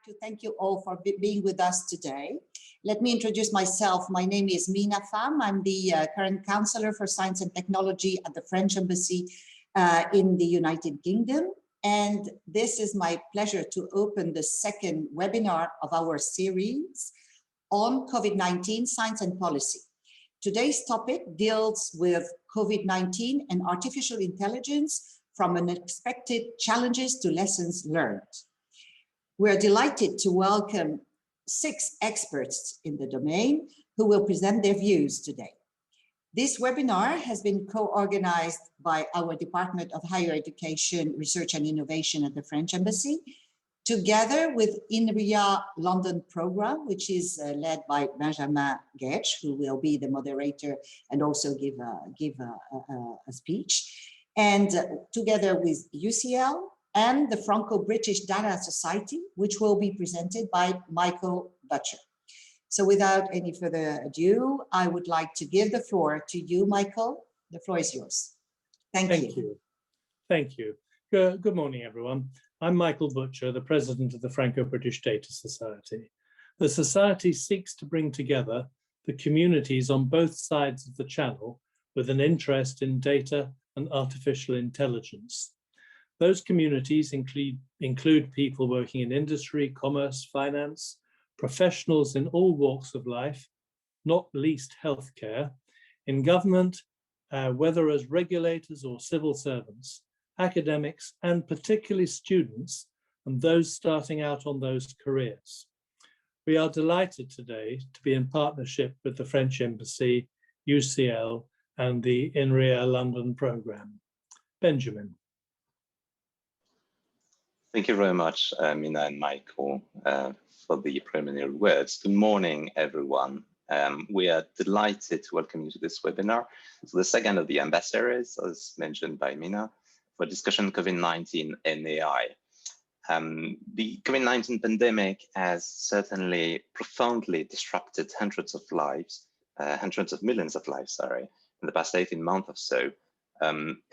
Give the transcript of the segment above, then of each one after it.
like to thank you all for being with us today. Let me introduce myself. My name is Mina Pham. I'm the current Counselor for Science and Technology at the French Embassy in the United Kingdom. And this is my pleasure to open the second webinar of our series on COVID-19 science and policy. Today's topic deals with COVID-19 and artificial intelligence from unexpected challenges to lessons learned. We're delighted to welcome 6 experts in the domain who will present their views today. This webinar has been co-organized by our Department of Higher Education, Research and Innovation at the French Embassy, together with Inria London Programme, which is led by Benjamin Guedj, who will be the moderator and also give a speech, and together with UCL and the Franco-British Data Society, which will be presented by Michael Butcher. So without any further ado, I would like to give the floor to you, Michael. The floor is yours. Thank you. Thank you. Good morning, everyone. I'm Michael Butcher, the President of the Franco-British Data Society. The Society seeks to bring together the communities on both sides of the channel with an interest in data and artificial intelligence. Those communities include people working in industry, commerce, finance, professionals in all walks of life, not least healthcare, in government, whether as regulators or civil servants, academics, and particularly students, and those starting out on those careers. We are delighted today to be in partnership with the French Embassy, UCL, and the Inria London Programme. Benjamin. Thank you very much, Mina and Michael, for the preliminary words. Good morning, everyone. We are delighted to welcome you to this webinar. So the second of the Amba-series, as mentioned by Mina, for discussion COVID-19 and AI. The COVID-19 pandemic has certainly profoundly disrupted hundreds of millions of lives, in the past 18 months or so.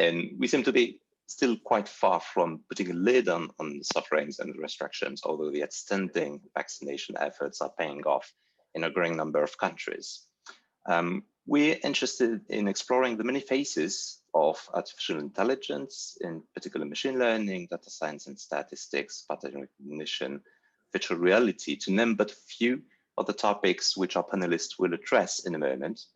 And we seem to be still quite far from putting a lid on sufferings and restrictions, although the outstanding vaccination efforts are paying off in a growing number of countries. We're interested in exploring the many faces of artificial intelligence, in particular machine learning, data science and statistics, pattern recognition, virtual reality, to name but a few of the topics which our panelists will address in a moment.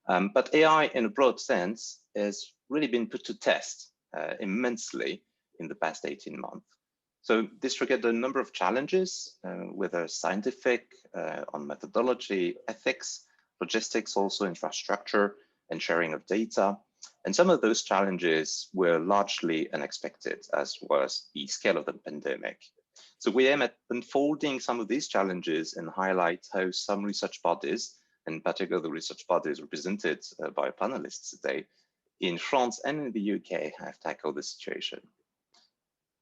But AI in a broad sense has really been put to test immensely in the past 18 months. So this triggered a number of challenges, whether scientific, on methodology, ethics, logistics, also infrastructure and sharing of data. And some of those challenges were largely unexpected, as was the scale of the pandemic. So we aim at unfolding some of these challenges and highlight how some research bodies, in particular the research bodies represented by panelists today, in France and in the UK, have tackled the situation.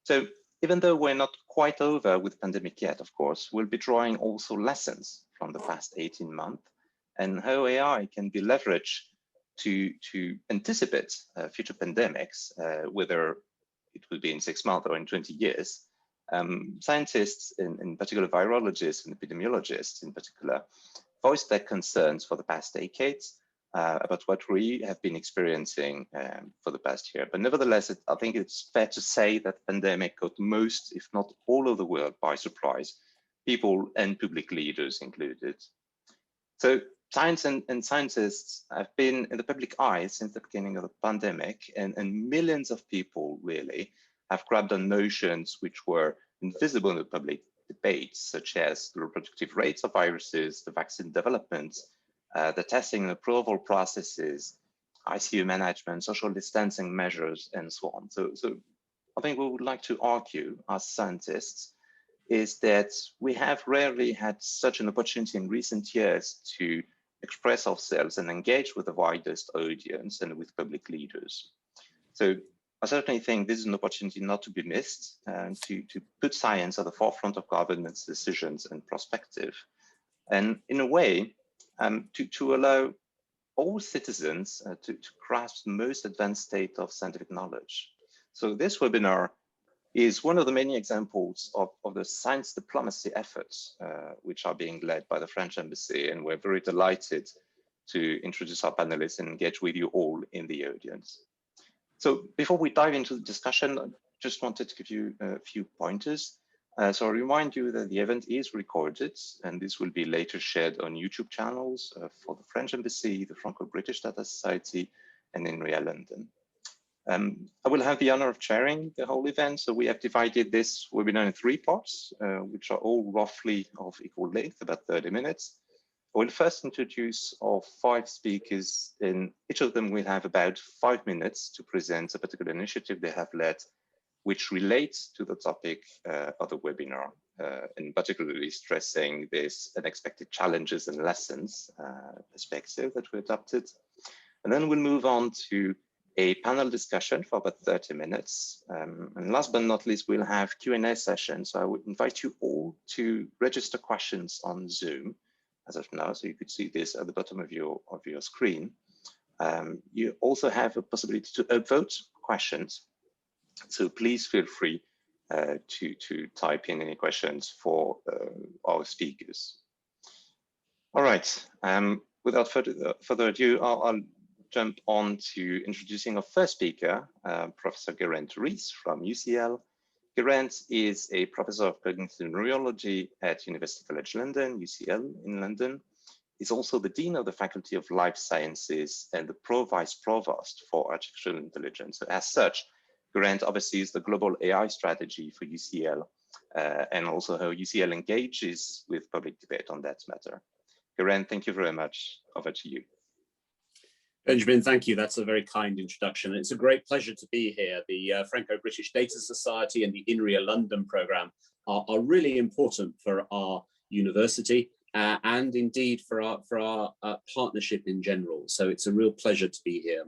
So even though we're not quite over with the pandemic yet, of course, we'll be drawing also lessons from the past 18 months and how AI can be leveraged to anticipate future pandemics, whether it will be in 6 months or in 20 years. Scientists, in particular virologists and epidemiologists in particular, voiced their concerns for the past decades about what we have been experiencing for the past year. But nevertheless, I think it's fair to say that the pandemic caught most, if not all of the world by surprise, people and public leaders included. So science and scientists have been in the public eye since the beginning of the pandemic, and millions of people really have grabbed on notions which were invisible in the public debates, such as the reproductive rates of viruses, the vaccine development, the testing and approval processes, ICU management, social distancing measures, and so on. So I think we would like to argue as scientists is that we have rarely had such an opportunity in recent years to express ourselves and engage with the widest audience and with public leaders. So I certainly think this is an opportunity not to be missed, and to put science at the forefront of government's decisions and perspective. And in a way, to allow all citizens to grasp the most advanced state of scientific knowledge. So this webinar is one of the many examples of the science diplomacy efforts which are being led by the French Embassy, and we're very delighted to introduce our panelists and engage with you all in the audience. So before we dive into the discussion, I just wanted to give you a few pointers. So I remind you that the event is recorded, and this will be later shared on YouTube channels for the French Embassy, the Franco-British Data Society, and Inria London. I will have the honor of chairing the whole event. So we have divided this webinar in 3 parts, which are all roughly of equal length, about 30 minutes. I will first introduce our 5 speakers, and each of them will have about 5 minutes to present a particular initiative they have led, which relates to the topic of the webinar, and particularly stressing this unexpected challenges and lessons perspective that we adopted. And then we'll move on to a panel discussion for about 30 minutes. And last but not least, we'll have Q&A session. So I would invite you all to register questions on Zoom as of now. So you could see this at the bottom of your screen. You also have a possibility to upvote questions. So please feel free to type in any questions for our speakers. All right, without further ado, I'll jump on to introducing our first speaker, Professor Geraint Rees from UCL. Geraint is a professor of cognitive neurology at University College London, UCL in London. He's also the Dean of the Faculty of Life Sciences and the Vice Provost for Artificial Intelligence. So as such, Geraint oversees the global AI strategy for UCL and also how UCL engages with public debate on that matter. Geraint, thank you very much. Over to you. Benjamin, thank you. That's a very kind introduction. It's a great pleasure to be here. The Franco-British Data Society and the Inria London Programme are really important for our university and indeed for our partnership in general. So it's a real pleasure to be here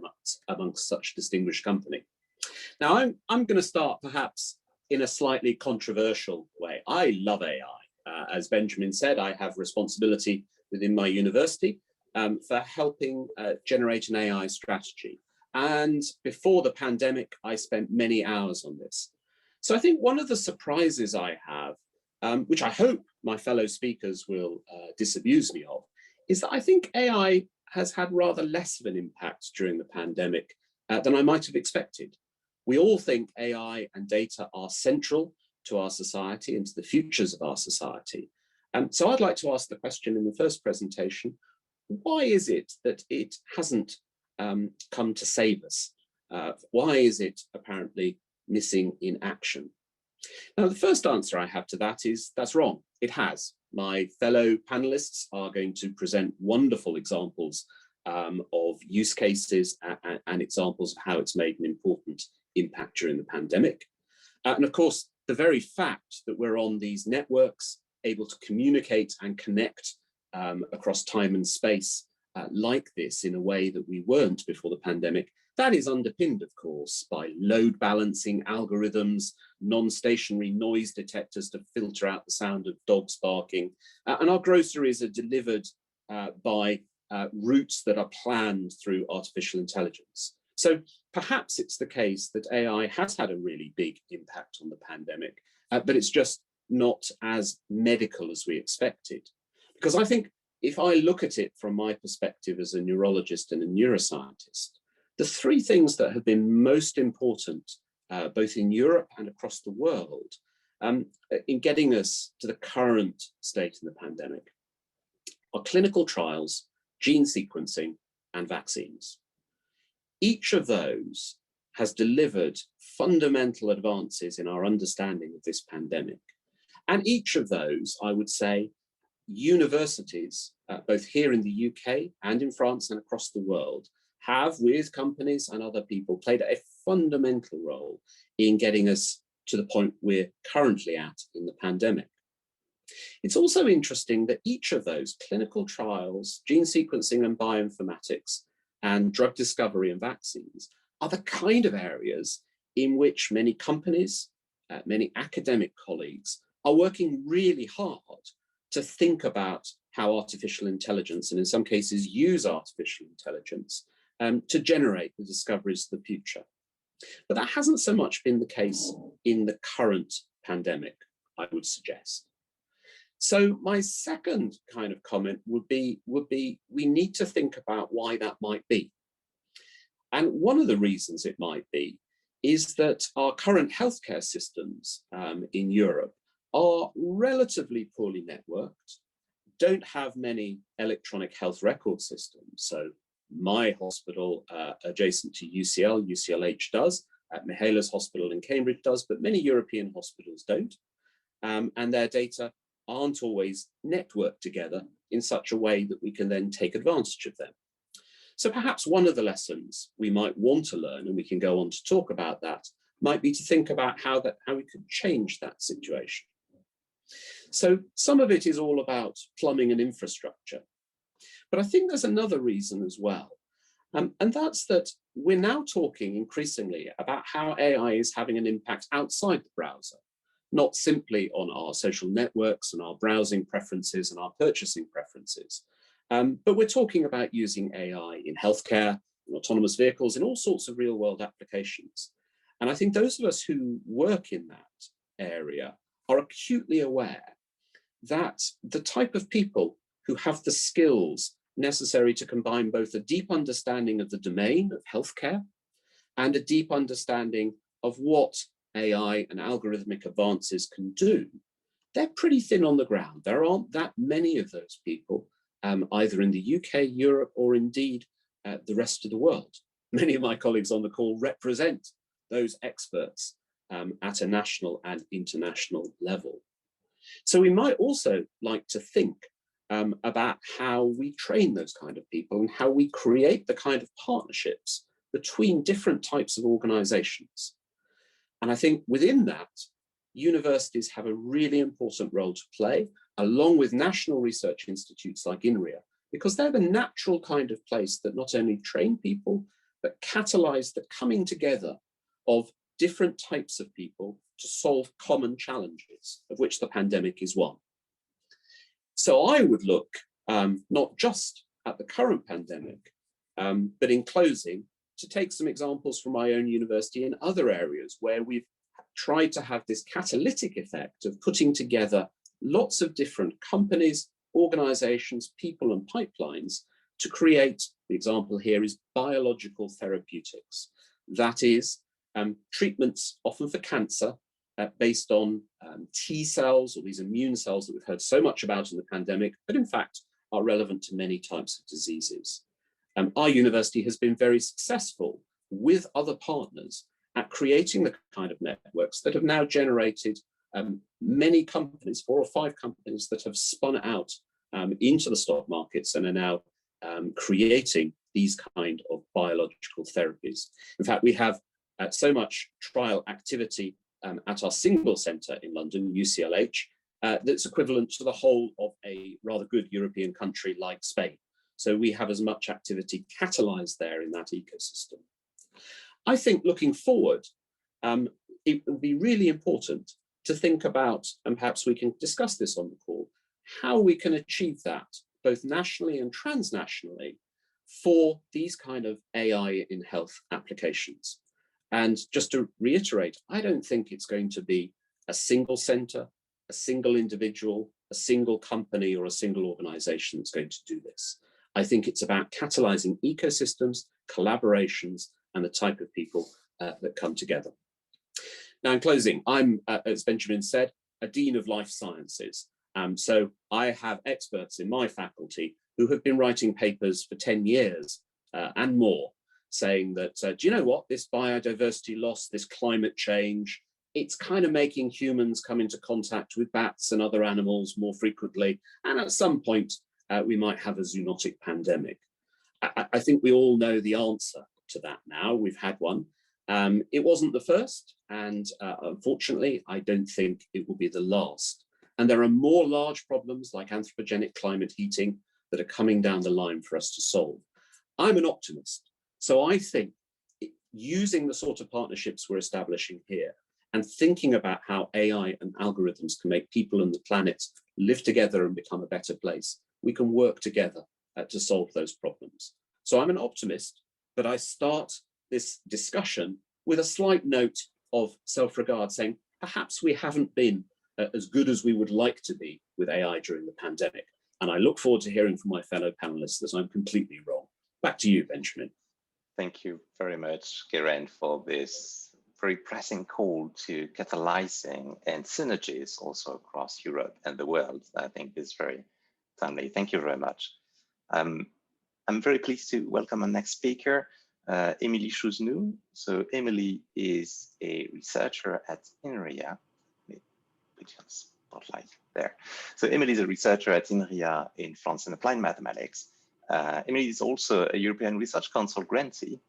amongst such distinguished company. Now, I'm going to start perhaps in a slightly controversial way. I love AI. As Benjamin said, I have responsibility within my university for helping generate an AI strategy. And before the pandemic, I spent many hours on this. So I think one of the surprises I have, which I hope my fellow speakers will disabuse me of, is that I think AI has had rather less of an impact during the pandemic than I might have expected. We all think AI and data are central to our society and to the futures of our society. So I'd like to ask the question in the first presentation, why is it that it hasn't come to save us? Why is it apparently missing in action? Now, the first answer I have to that is that's wrong. It has. My fellow panelists are going to present wonderful examples of use cases and examples of how it's made an important impact during the pandemic. And of course, the very fact that we're on these networks, able to communicate and connect across time and space like this in a way that we weren't before the pandemic, that is underpinned, of course, by load balancing algorithms, non-stationary noise detectors to filter out the sound of dogs barking, and our groceries are delivered by routes that are planned through artificial intelligence. So perhaps it's the case that AI has had a really big impact on the pandemic, but it's just not as medical as we expected. Because I think if I look at it from my perspective as a neurologist and a neuroscientist, the 3 things that have been most important, both in Europe and across the world, in getting us to the current state in the pandemic, are clinical trials, gene sequencing, and vaccines. Each of those has delivered fundamental advances in our understanding of this pandemic. And each of those, I would say, universities, both here in the UK and in France and across the world, have, with companies and other people, played a fundamental role in getting us to the point we're currently at in the pandemic. It's also interesting that each of those clinical trials, gene sequencing and bioinformatics, and drug discovery and vaccines are the kind of areas in which many companies, many academic colleagues are working really hard to think about how artificial intelligence, and in some cases use artificial intelligence, to generate the discoveries of the future. But that hasn't so much been the case in the current pandemic, I would suggest. So my second kind of comment would be we need to think about why that might be. And one of the reasons it might be is that our current healthcare systems in Europe are relatively poorly networked, don't have many electronic health record systems. So my hospital adjacent to UCL, UCLH does, Mihaela's hospital in Cambridge does, but many European hospitals don't. And their data aren't always networked together in such a way that we can then take advantage of them. So perhaps one of the lessons we might want to learn, and we can go on to talk about that, might be to think about how we could change that situation. So some of it is all about plumbing and infrastructure. But I think there's another reason as well. And that's that we're now talking increasingly about how AI is having an impact outside the browser, not simply on our social networks and our browsing preferences and our purchasing preferences. But we're talking about using AI in healthcare, in autonomous vehicles, in all sorts of real world applications. And I think those of us who work in that area are acutely aware that the type of people who have the skills necessary to combine both a deep understanding of the domain of healthcare and a deep understanding of what AI and algorithmic advances can do, they're pretty thin on the ground. There aren't that many of those people, either in the UK, Europe, or indeed the rest of the world. Many of my colleagues on the call represent those experts at a national and international level. So we might also like to think about how we train those kind of people and how we create the kind of partnerships between different types of organizations. And I think within that, universities have a really important role to play, along with national research institutes like Inria, because they're the natural kind of place that not only train people, but catalyze the coming together of different types of people to solve common challenges, of which the pandemic is one. So I would look not just at the current pandemic, but in closing, to take some examples from my own university in other areas where we've tried to have this catalytic effect of putting together lots of different companies, organizations, people, and pipelines to create, the example here is biological therapeutics. That is, treatments often for cancer based on T cells, or these immune cells that we've heard so much about in the pandemic, but in fact are relevant to many types of diseases. Our university has been very successful with other partners at creating the kind of networks that have now generated many companies, 4 or 5 companies that have spun out into the stock markets and are now creating these kind of biological therapies. In fact, we have so much trial activity at our single centre in London, UCLH, that's equivalent to the whole of a rather good European country like Spain. So we have as much activity catalysed there in that ecosystem. I think looking forward, it will be really important to think about, and perhaps we can discuss this on the call, how we can achieve that both nationally and transnationally for these kind of AI in health applications. And just to reiterate, I don't think it's going to be a single centre, a single individual, a single company, or a single organisation that's going to do this. I think it's about catalysing ecosystems, collaborations, and the type of people that come together. Now, in closing, I'm, as Benjamin said, a Dean of Life Sciences. So I have experts in my faculty who have been writing papers for 10 years and more, saying that, do you know what, this biodiversity loss, this climate change, it's kind of making humans come into contact with bats and other animals more frequently. And at some point, we might have a zoonotic pandemic. I think we all know the answer to that now. We've had one. It wasn't the first, and unfortunately, I don't think it will be the last. And there are more large problems like anthropogenic climate heating that are coming down the line for us to solve. I'm an optimist, so I think using the sort of partnerships we're establishing here and thinking about how AI and algorithms can make people and the planet live together and become a better place, we can work together to solve those problems. So I'm an optimist, but I start this discussion with a slight note of self-regard, saying perhaps we haven't been as good as we would like to be with AI during the pandemic. And I look forward to hearing from my fellow panelists that I'm completely wrong. Back to you, Benjamin. Thank you very much, Geraint, for this very pressing call to catalyzing and synergies also across Europe and the world. I think is very timely. Thank you very much. I'm very pleased to welcome our next speaker, Emilie Chouzenoux. So Emilie is a researcher at Inria. Spotlight there. So Emilie is a researcher at Inria in France in applied mathematics. Emilie is also a European Research Council grantee,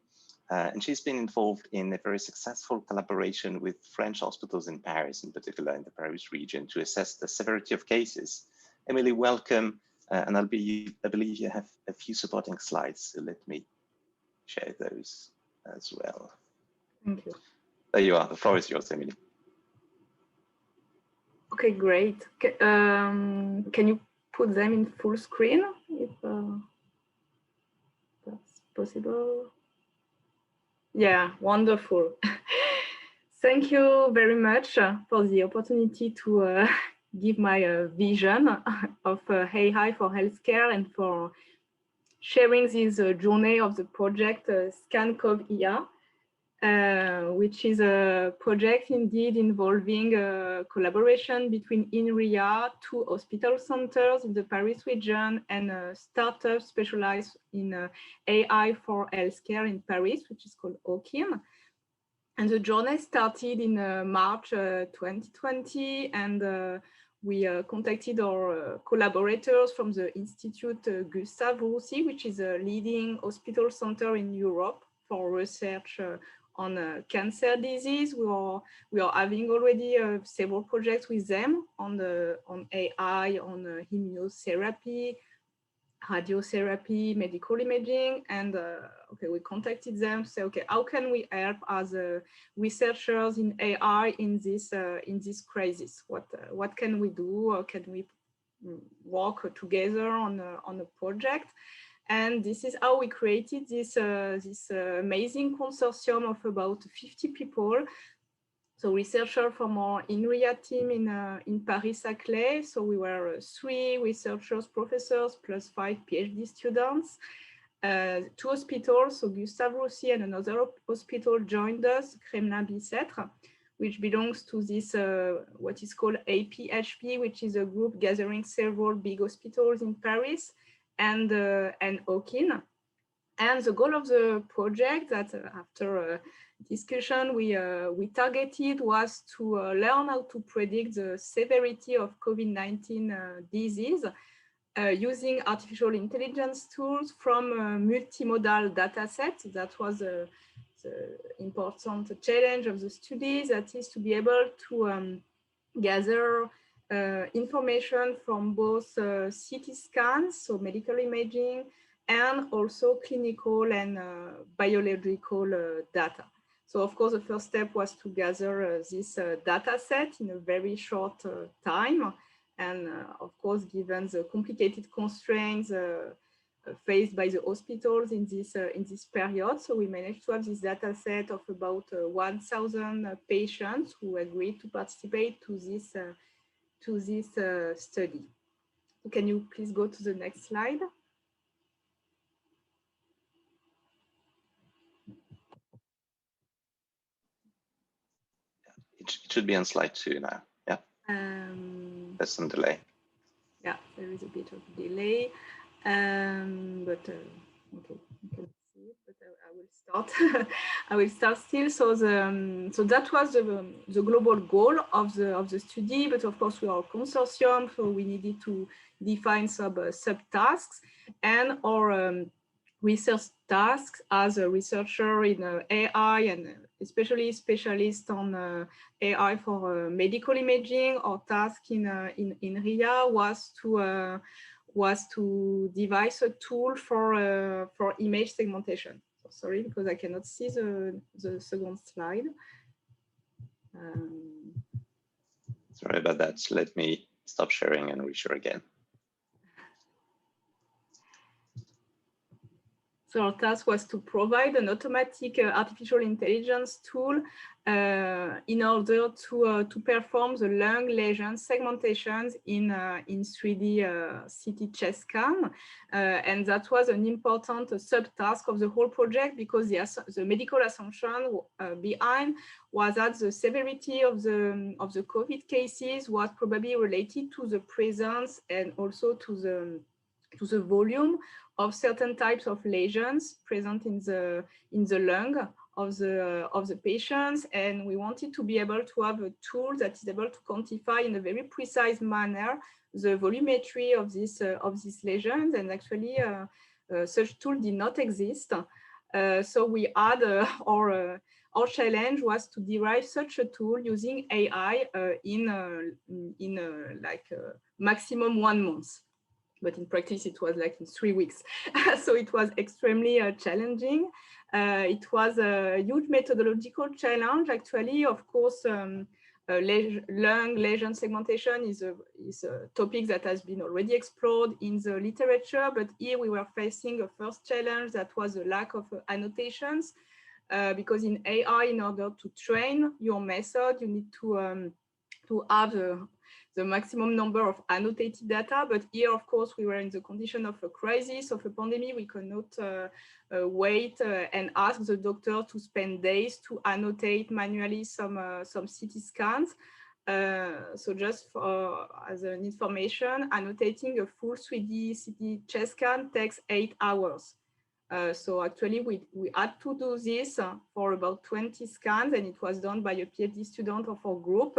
and she's been involved in a very successful collaboration with French hospitals in Paris, in particular in the Paris region, to assess the severity of cases. Emilie, welcome, and I believe you have a few supporting slides, so let me share those as well. Thank you. There you are. The floor is yours, Emilie. Okay, great. Can you put them in full screen if that's possible? Yeah, wonderful. Thank you very much for the opportunity to give my vision of AI for healthcare and for sharing this journey of the project ScanCov-IA, which is a project indeed involving collaboration between Inria, 2 hospital centers in the Paris region, and a startup specialized in AI for healthcare in Paris, which is called Okin. And the journey started in March 2020, and we contacted our collaborators from the Institute Gustave Roussy, which is a leading hospital center in Europe for research on cancer disease. We are having already several projects with them on AI, on immunotherapy, radiotherapy, medical imaging, and okay, we contacted them. Say, okay, how can we help as researchers in AI in this crisis? What can we do? Or can we work together on a project? And this is how we created this amazing consortium of about 50 people. So researchers from our Inria team in Paris-Saclay. So we were 3 researchers, professors, plus 5 PhD students. 2 hospitals, so Gustave Roussy and another hospital joined us, Kremlin-Bicêtre, which belongs to this, what is called APHP, which is a group gathering several big hospitals in Paris, and Okin. And the goal of the project that after discussion we targeted was to learn how to predict the severity of COVID-19 disease using artificial intelligence tools from multimodal data sets. That was the important challenge of the study, that is to be able to gather information from both CT scans, so medical imaging, and also clinical and biological data. So of course, the first step was to gather this data set in a very short time. And of course, given the complicated constraints faced by the hospitals in this period, so we managed to have this data set of about 1,000 patients who agreed to participate to this study. Can you please go to the next slide? It should be on slide 2 now. Yeah. There's some delay. Yeah, there is a bit of delay, but okay, you can see it. But I will start. I will start still. So that was the global goal of the study. But of course, we are a consortium, so we needed to define some subtasks, and our research tasks as a researcher in AI, and especially specialist on AI for medical imaging. Our task in Inria was to devise a tool for image segmentation. So sorry, because I cannot see the second slide. Sorry about that. Let me stop sharing and reshare again. So our task was to provide an automatic artificial intelligence tool in order to perform the lung lesion segmentations in 3D CT chest scan. And that was an important subtask of the whole project, because the medical assumption behind was that the severity of the COVID cases was probably related to the presence and also to the volume of certain types of lesions present in the lung of the patients, and we wanted to be able to have a tool that is able to quantify in a very precise manner the volumetry of these lesions. And actually, such tool did not exist. So we had our challenge was to derive such a tool using AI in maximum 1 month. But in practice, it was like in 3 weeks. So it was extremely challenging. It was a huge methodological challenge, actually. Of course, lung lesion segmentation is a topic that has been already explored in the literature, but here we were facing a first challenge that was the lack of annotations, because in AI, in order to train your method, you need to have the maximum number of annotated data. But here, of course, we were in the condition of a crisis, of a pandemic. We could not wait and ask the doctor to spend days to annotate manually some CT scans. So just as an information, annotating a full 3D CT chest scan takes 8 hours. So actually, we had to do this for about 20 scans, and it was done by a PhD student of our group.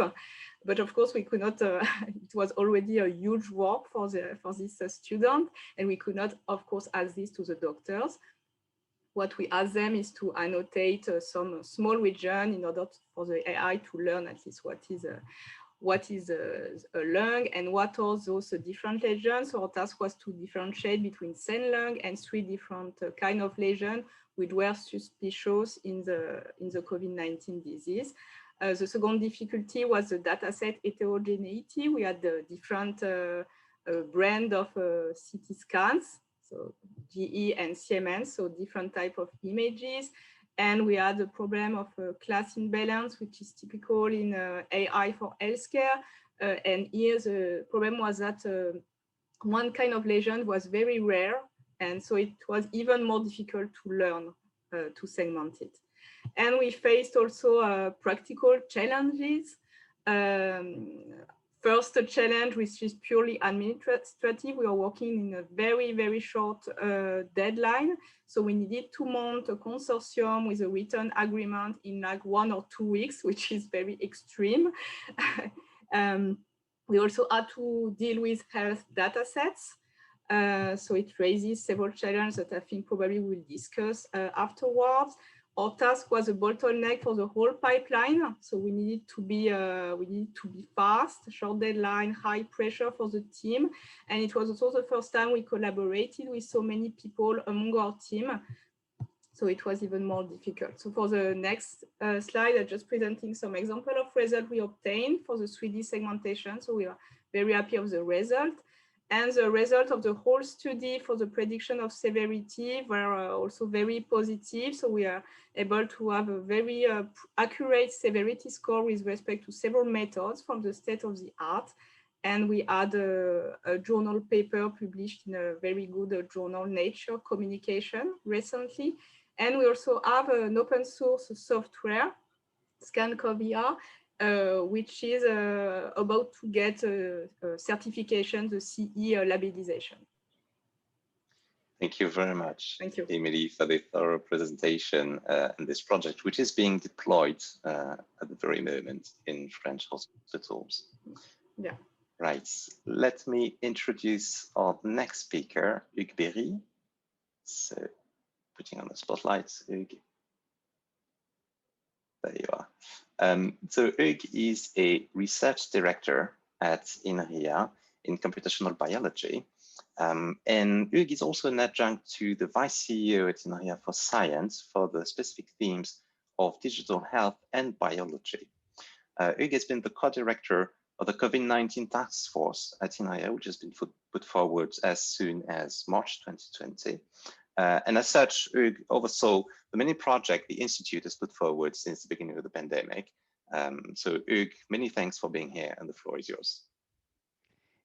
But of course, we could not. It was already a huge work for this student, and we could not, of course, ask this to the doctors. What we asked them is to annotate some small region in order for the AI to learn at least what is a lung and what are those different lesions. So our task was to differentiate between sand lung and 3 different kind of lesions which were suspicious in the COVID-19 disease. The second difficulty was the dataset heterogeneity. We had the different brand of CT scans, so GE and Siemens, so different type of images. And we had the problem of class imbalance, which is typical in AI for healthcare. And here the problem was that one kind of lesion was very rare. And so it was even more difficult to learn to segment it. And we faced also practical challenges. First challenge, which is purely administrative. We are working in a very, very short deadline. So we needed to mount a consortium with a written agreement in like 1 or 2 weeks, which is very extreme. We also had to deal with health data sets. So it raises several challenges that I think probably we'll discuss afterwards. Our task was a bottleneck for the whole pipeline. So we needed to be fast, short deadline, high pressure for the team. And it was also the first time we collaborated with so many people among our team. So it was even more difficult. So for the next slide, I'm just presenting some example of results we obtained for the 3D segmentation. So we are very happy of the result. And the result of the whole study for the prediction of severity were also very positive. So we are able to have a very accurate severity score with respect to several methods from the state of the art. And we had a journal paper published in a very good journal, Nature Communication, recently. And we also have an open source software, ScanCoVR, which is about to get certification, the CE labelization. Thank you very much, Thank you, Emilie, for the thorough presentation and this project, which is being deployed at the very moment in French hospitals. Yeah. Right. Let me introduce our next speaker, Hugues. So, putting on the spotlight, Hugues. There you are. So Hugues is a research director at Inria in computational biology. And Hugues is also an adjunct to the Vice CEO at Inria for Science for the specific themes of digital health and biology. Hugues has been the co-director of the COVID-19 task force at Inria, which has been put forward as soon as March 2020. And as such, Hugues oversaw the many projects the Institute has put forward since the beginning of the pandemic. So Hugues, many thanks for being here, and the floor is yours.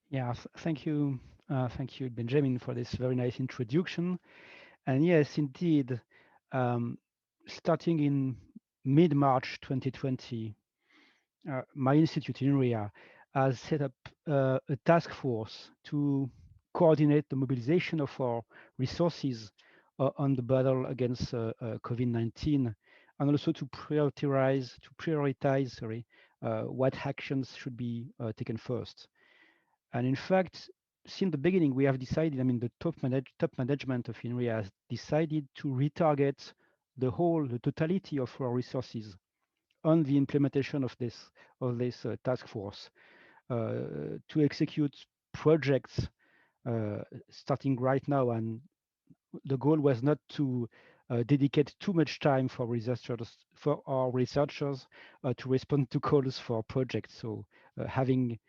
Yeah, thank you. Thank you, Benjamin, for this very nice introduction. And yes, indeed, starting in mid-March 2020, my institute, Inria, has set up a task force to coordinate the mobilization of our resources on the battle against COVID-19, and also to prioritize what actions should be taken first. And in fact, since the beginning, we have decided, I mean, the top management of Inria has decided to retarget the totality of our resources on the implementation of this task force to execute projects starting right now. And the goal was not to dedicate too much time for our researchers to respond to calls for projects. So having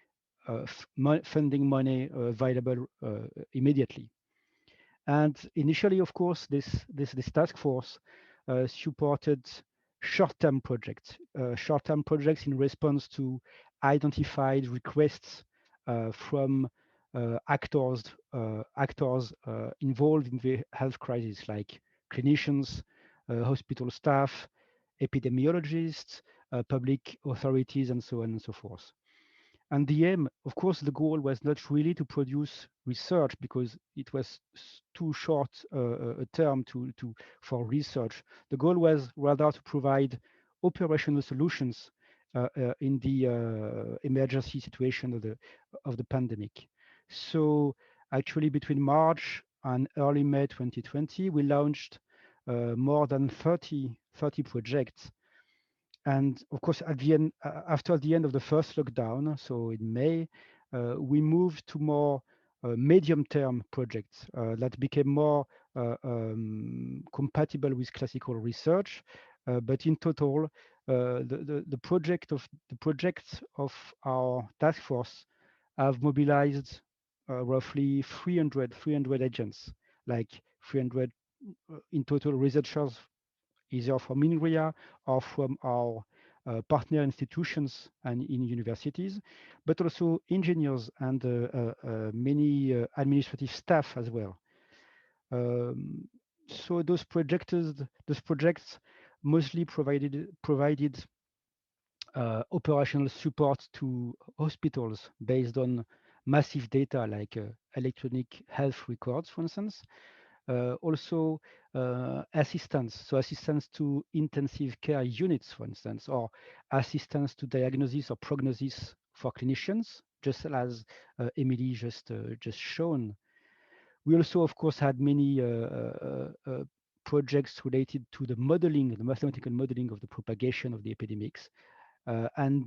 funding money available immediately. And initially, of course, this task force supported short-term projects in response to identified requests from actors involved in the health crisis, like clinicians, hospital staff, epidemiologists, public authorities, and so on and so forth. And the aim, of course, the goal was not really to produce research because it was too short a term for research. The goal was rather to provide operational solutions in the emergency situation of the pandemic. So actually, between March and early May 2020, we launched more than 30 projects. And of course, at the end, after the end of the first lockdown, so in May, we moved to more medium-term projects that became more compatible with classical research. But in total, the projects of our task force have mobilized roughly 300 agents, like 300 in total researchers, either from Inria or from our partner institutions and in universities, but also engineers and many administrative staff as well. So those projects mostly provided operational support to hospitals based on massive data like electronic health records, for instance. Also assistance to intensive care units, for instance, or assistance to diagnosis or prognosis for clinicians, just as Emilie just shown. We also, of course, had many projects related to the mathematical modeling of the propagation of the epidemics, and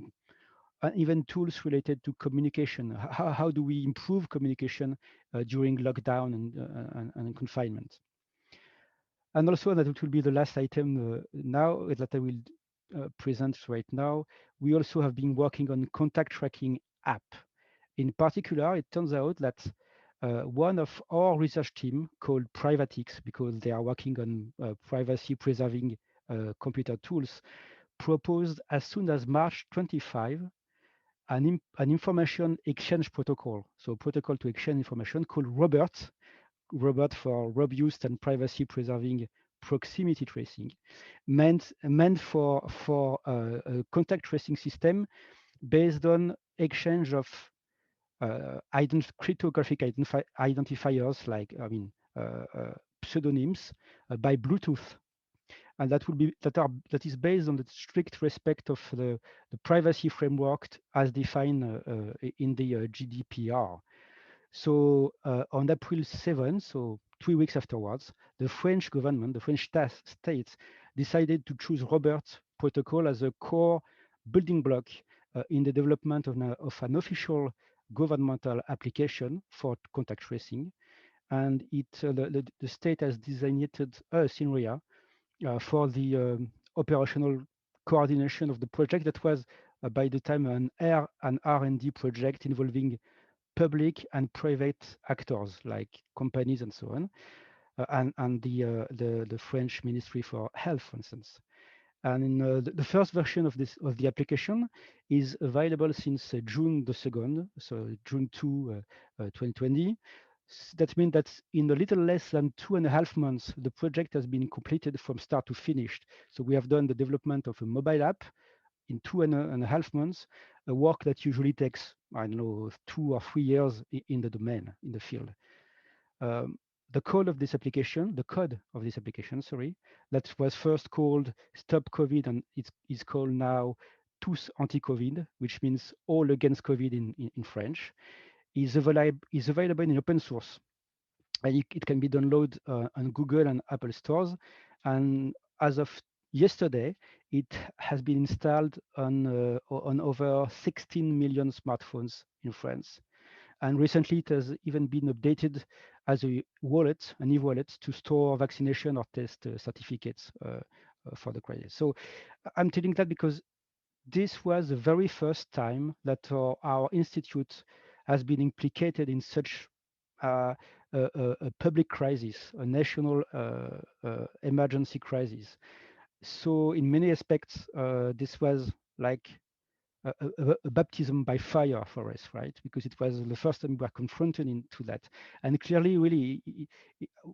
even tools related to communication. How do we improve communication during lockdown and confinement? And also, that it will be the last item now that I will present right now. We also have been working on contact tracking app. In particular, it turns out that one of our research team called Privatix, because they are working on privacy preserving computer tools, proposed as soon as March 25 an information exchange protocol. So protocol to exchange information called Robert for robust and privacy preserving proximity tracing, meant for a contact tracing system based on exchange of cryptographic identifiers like pseudonyms by Bluetooth, and that is based on the strict respect of the privacy framework as defined in the GDPR. So on April 7, so 3 weeks afterwards, the French government, the French state, decided to choose Robert protocol as a core building block in the development of an official governmental application for contact tracing. And the state has designated us, Inria, for the operational coordination of the project that was by the time an R&D project involving public and private actors like companies and so on. and the French Ministry for Health, for instance. And the first version of the application is available since June the 2nd, so June 2, 2020. That means that in a little less than 2.5 months, the project has been completed from start to finish. So we have done the development of a mobile app in 2.5 months, a work that usually takes, I don't know, 2 or 3 years in the domain, in the field. The code of this application, sorry, that was first called Stop COVID, and it is called now Tous Anti-COVID, which means all against COVID in French, is available in open source. And it can be downloaded on Google and Apple stores. And as of yesterday, it has been installed on over 16 million smartphones in France. And recently, it has even been updated as a wallet, an e-wallet, to store vaccination or test certificates for the crisis. So I'm telling that because this was the very first time that our institute has been implicated in such a public crisis, a national emergency crisis. So in many aspects, this was like a baptism by fire for us, right? Because it was the first time we were confronted into that. And clearly, really,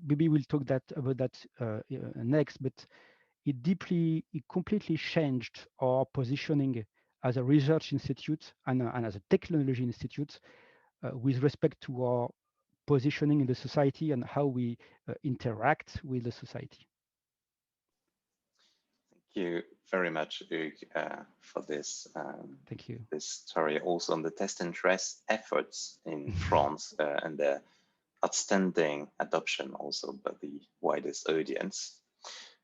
maybe we'll talk about that next, but it completely changed our positioning as a research institute and as a technology institute with respect to our positioning in the society and how we interact with the society. Thank you very much, Hugues, for this. Thank you. This story also on the test and trace efforts in France and the outstanding adoption also by the widest audience.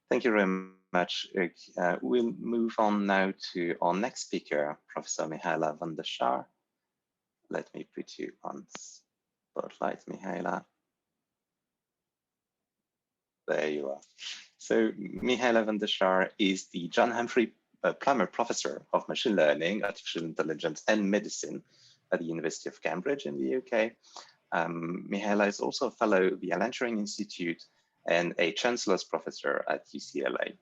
Thank you very much, Hugues. We'll move on now to our next speaker, Professor Mihaela van der Schaar. Let me put you on spotlight, Mihaela. There you are. So Mihaela van der Schaar is the John Humphrey Plummer Professor of Machine Learning, Artificial Intelligence and Medicine at the University of Cambridge in the UK. Mihaela is also a fellow of the Alan Turing Institute and a Chancellor's Professor at UCLA.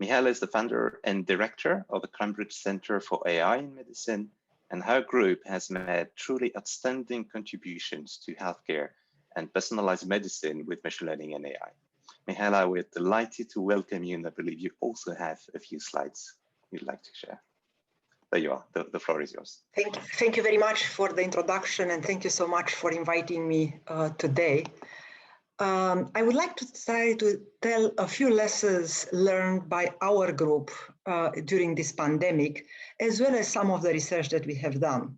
Mihaela is the founder and director of the Cambridge Center for AI in Medicine, and her group has made truly outstanding contributions to healthcare and personalized medicine with machine learning and AI. Mihaela, we're delighted to welcome you, and I believe you also have a few slides you'd like to share. There you are, the floor is yours. Thank you very much for the introduction, and thank you so much for inviting me today. I would like to try to tell a few lessons learned by our group during this pandemic, as well as some of the research that we have done.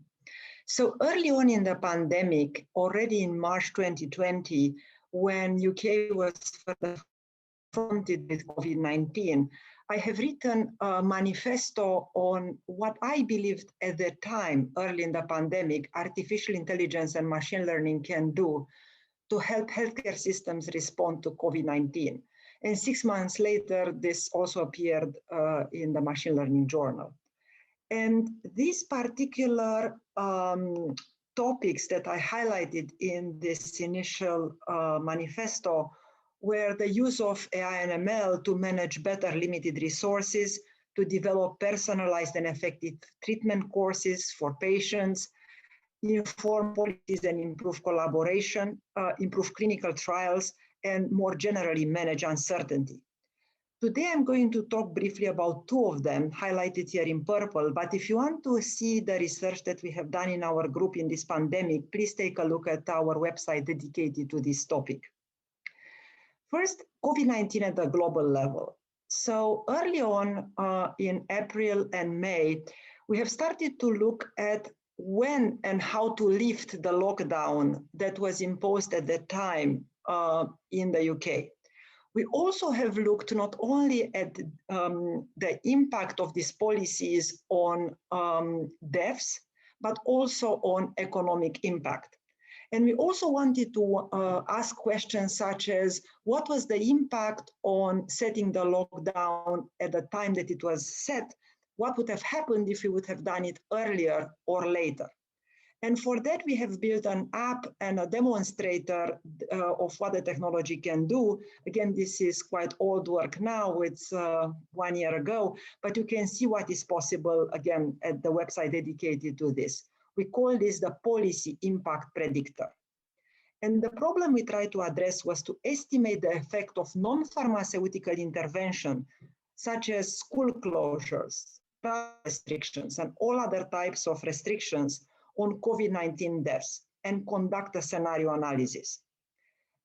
So early on in the pandemic, already in March 2020, when UK was confronted with COVID-19, I have written a manifesto on what I believed at the time, early in the pandemic, artificial intelligence and machine learning can do to help healthcare systems respond to COVID-19. And 6 months later, this also appeared in the Machine Learning Journal. And these particular topics that I highlighted in this initial manifesto were the use of AI and ML to manage better limited resources, to develop personalized and effective treatment courses for patients, inform policies and improve collaboration, improve clinical trials, and more generally manage uncertainty. Today, I'm going to talk briefly about 2 of them, highlighted here in purple, but if you want to see the research that we have done in our group in this pandemic, please take a look at our website dedicated to this topic. First, COVID-19 at the global level. So early on in April and May, we have started to look at when and how to lift the lockdown that was imposed at that time in the UK. We also have looked not only at the impact of these policies on deaths, but also on economic impact. And we also wanted to ask questions such as, what was the impact on setting the lockdown at the time that it was set? What would have happened if we would have done it earlier or later? And for that, we have built an app and a demonstrator of what the technology can do. Again, this is quite old work now, it's 1 year ago, but you can see what is possible again at the website dedicated to this. We call this the policy impact predictor. And the problem we tried to address was to estimate the effect of non-pharmaceutical intervention, such as school closures, restrictions, and all other types of restrictions on COVID-19 deaths, and conduct a scenario analysis.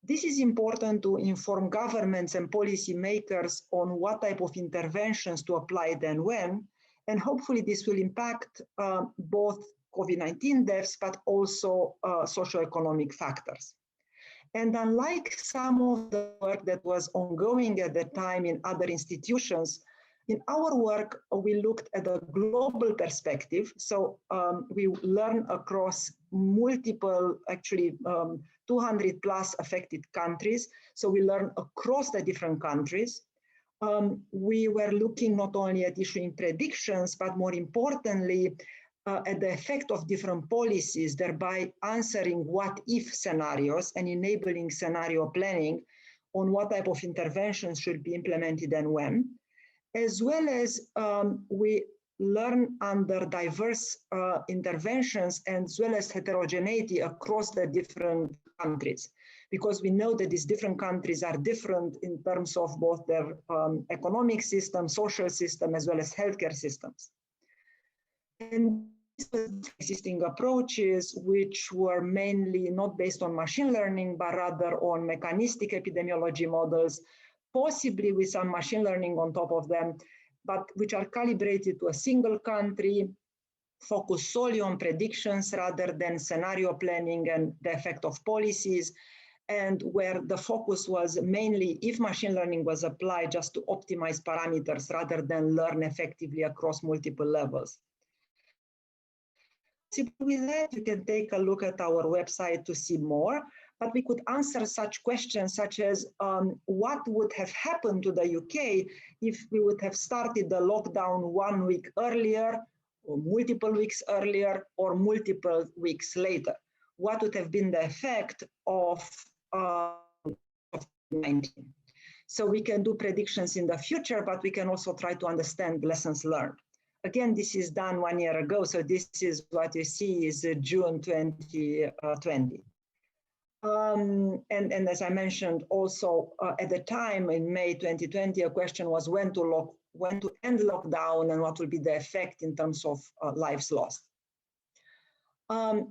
This is important to inform governments and policymakers on what type of interventions to apply then when, and hopefully this will impact both COVID-19 deaths, but also socioeconomic factors. And unlike some of the work that was ongoing at the time in other institutions, in our work, we looked at a global perspective. So we learn across multiple, actually 200 plus affected countries. So we learn across the different countries. We were looking not only at issuing predictions, but more importantly, at the effect of different policies, thereby answering what if scenarios and enabling scenario planning on what type of interventions should be implemented and when. As well as we learn under diverse interventions as well as heterogeneity across the different countries, because we know that these different countries are different in terms of both their economic system, social system, as well as healthcare systems. And existing approaches, which were mainly not based on machine learning, but rather on mechanistic epidemiology models, possibly with some machine learning on top of them, but which are calibrated to a single country, focus solely on predictions rather than scenario planning and the effect of policies, and where the focus was mainly if machine learning was applied just to optimize parameters rather than learn effectively across multiple levels. With that, you can take a look at our website to see more, but we could answer such questions such as what would have happened to the UK if we would have started the lockdown 1 week earlier, or multiple weeks earlier, or multiple weeks later? What would have been the effect of COVID-19? So we can do predictions in the future, but we can also try to understand lessons learned. Again, this is done 1 year ago, so this is what you see is June 2020. And as I mentioned also at the time in May 2020, a question was when to end lockdown and what will be the effect in terms of lives lost.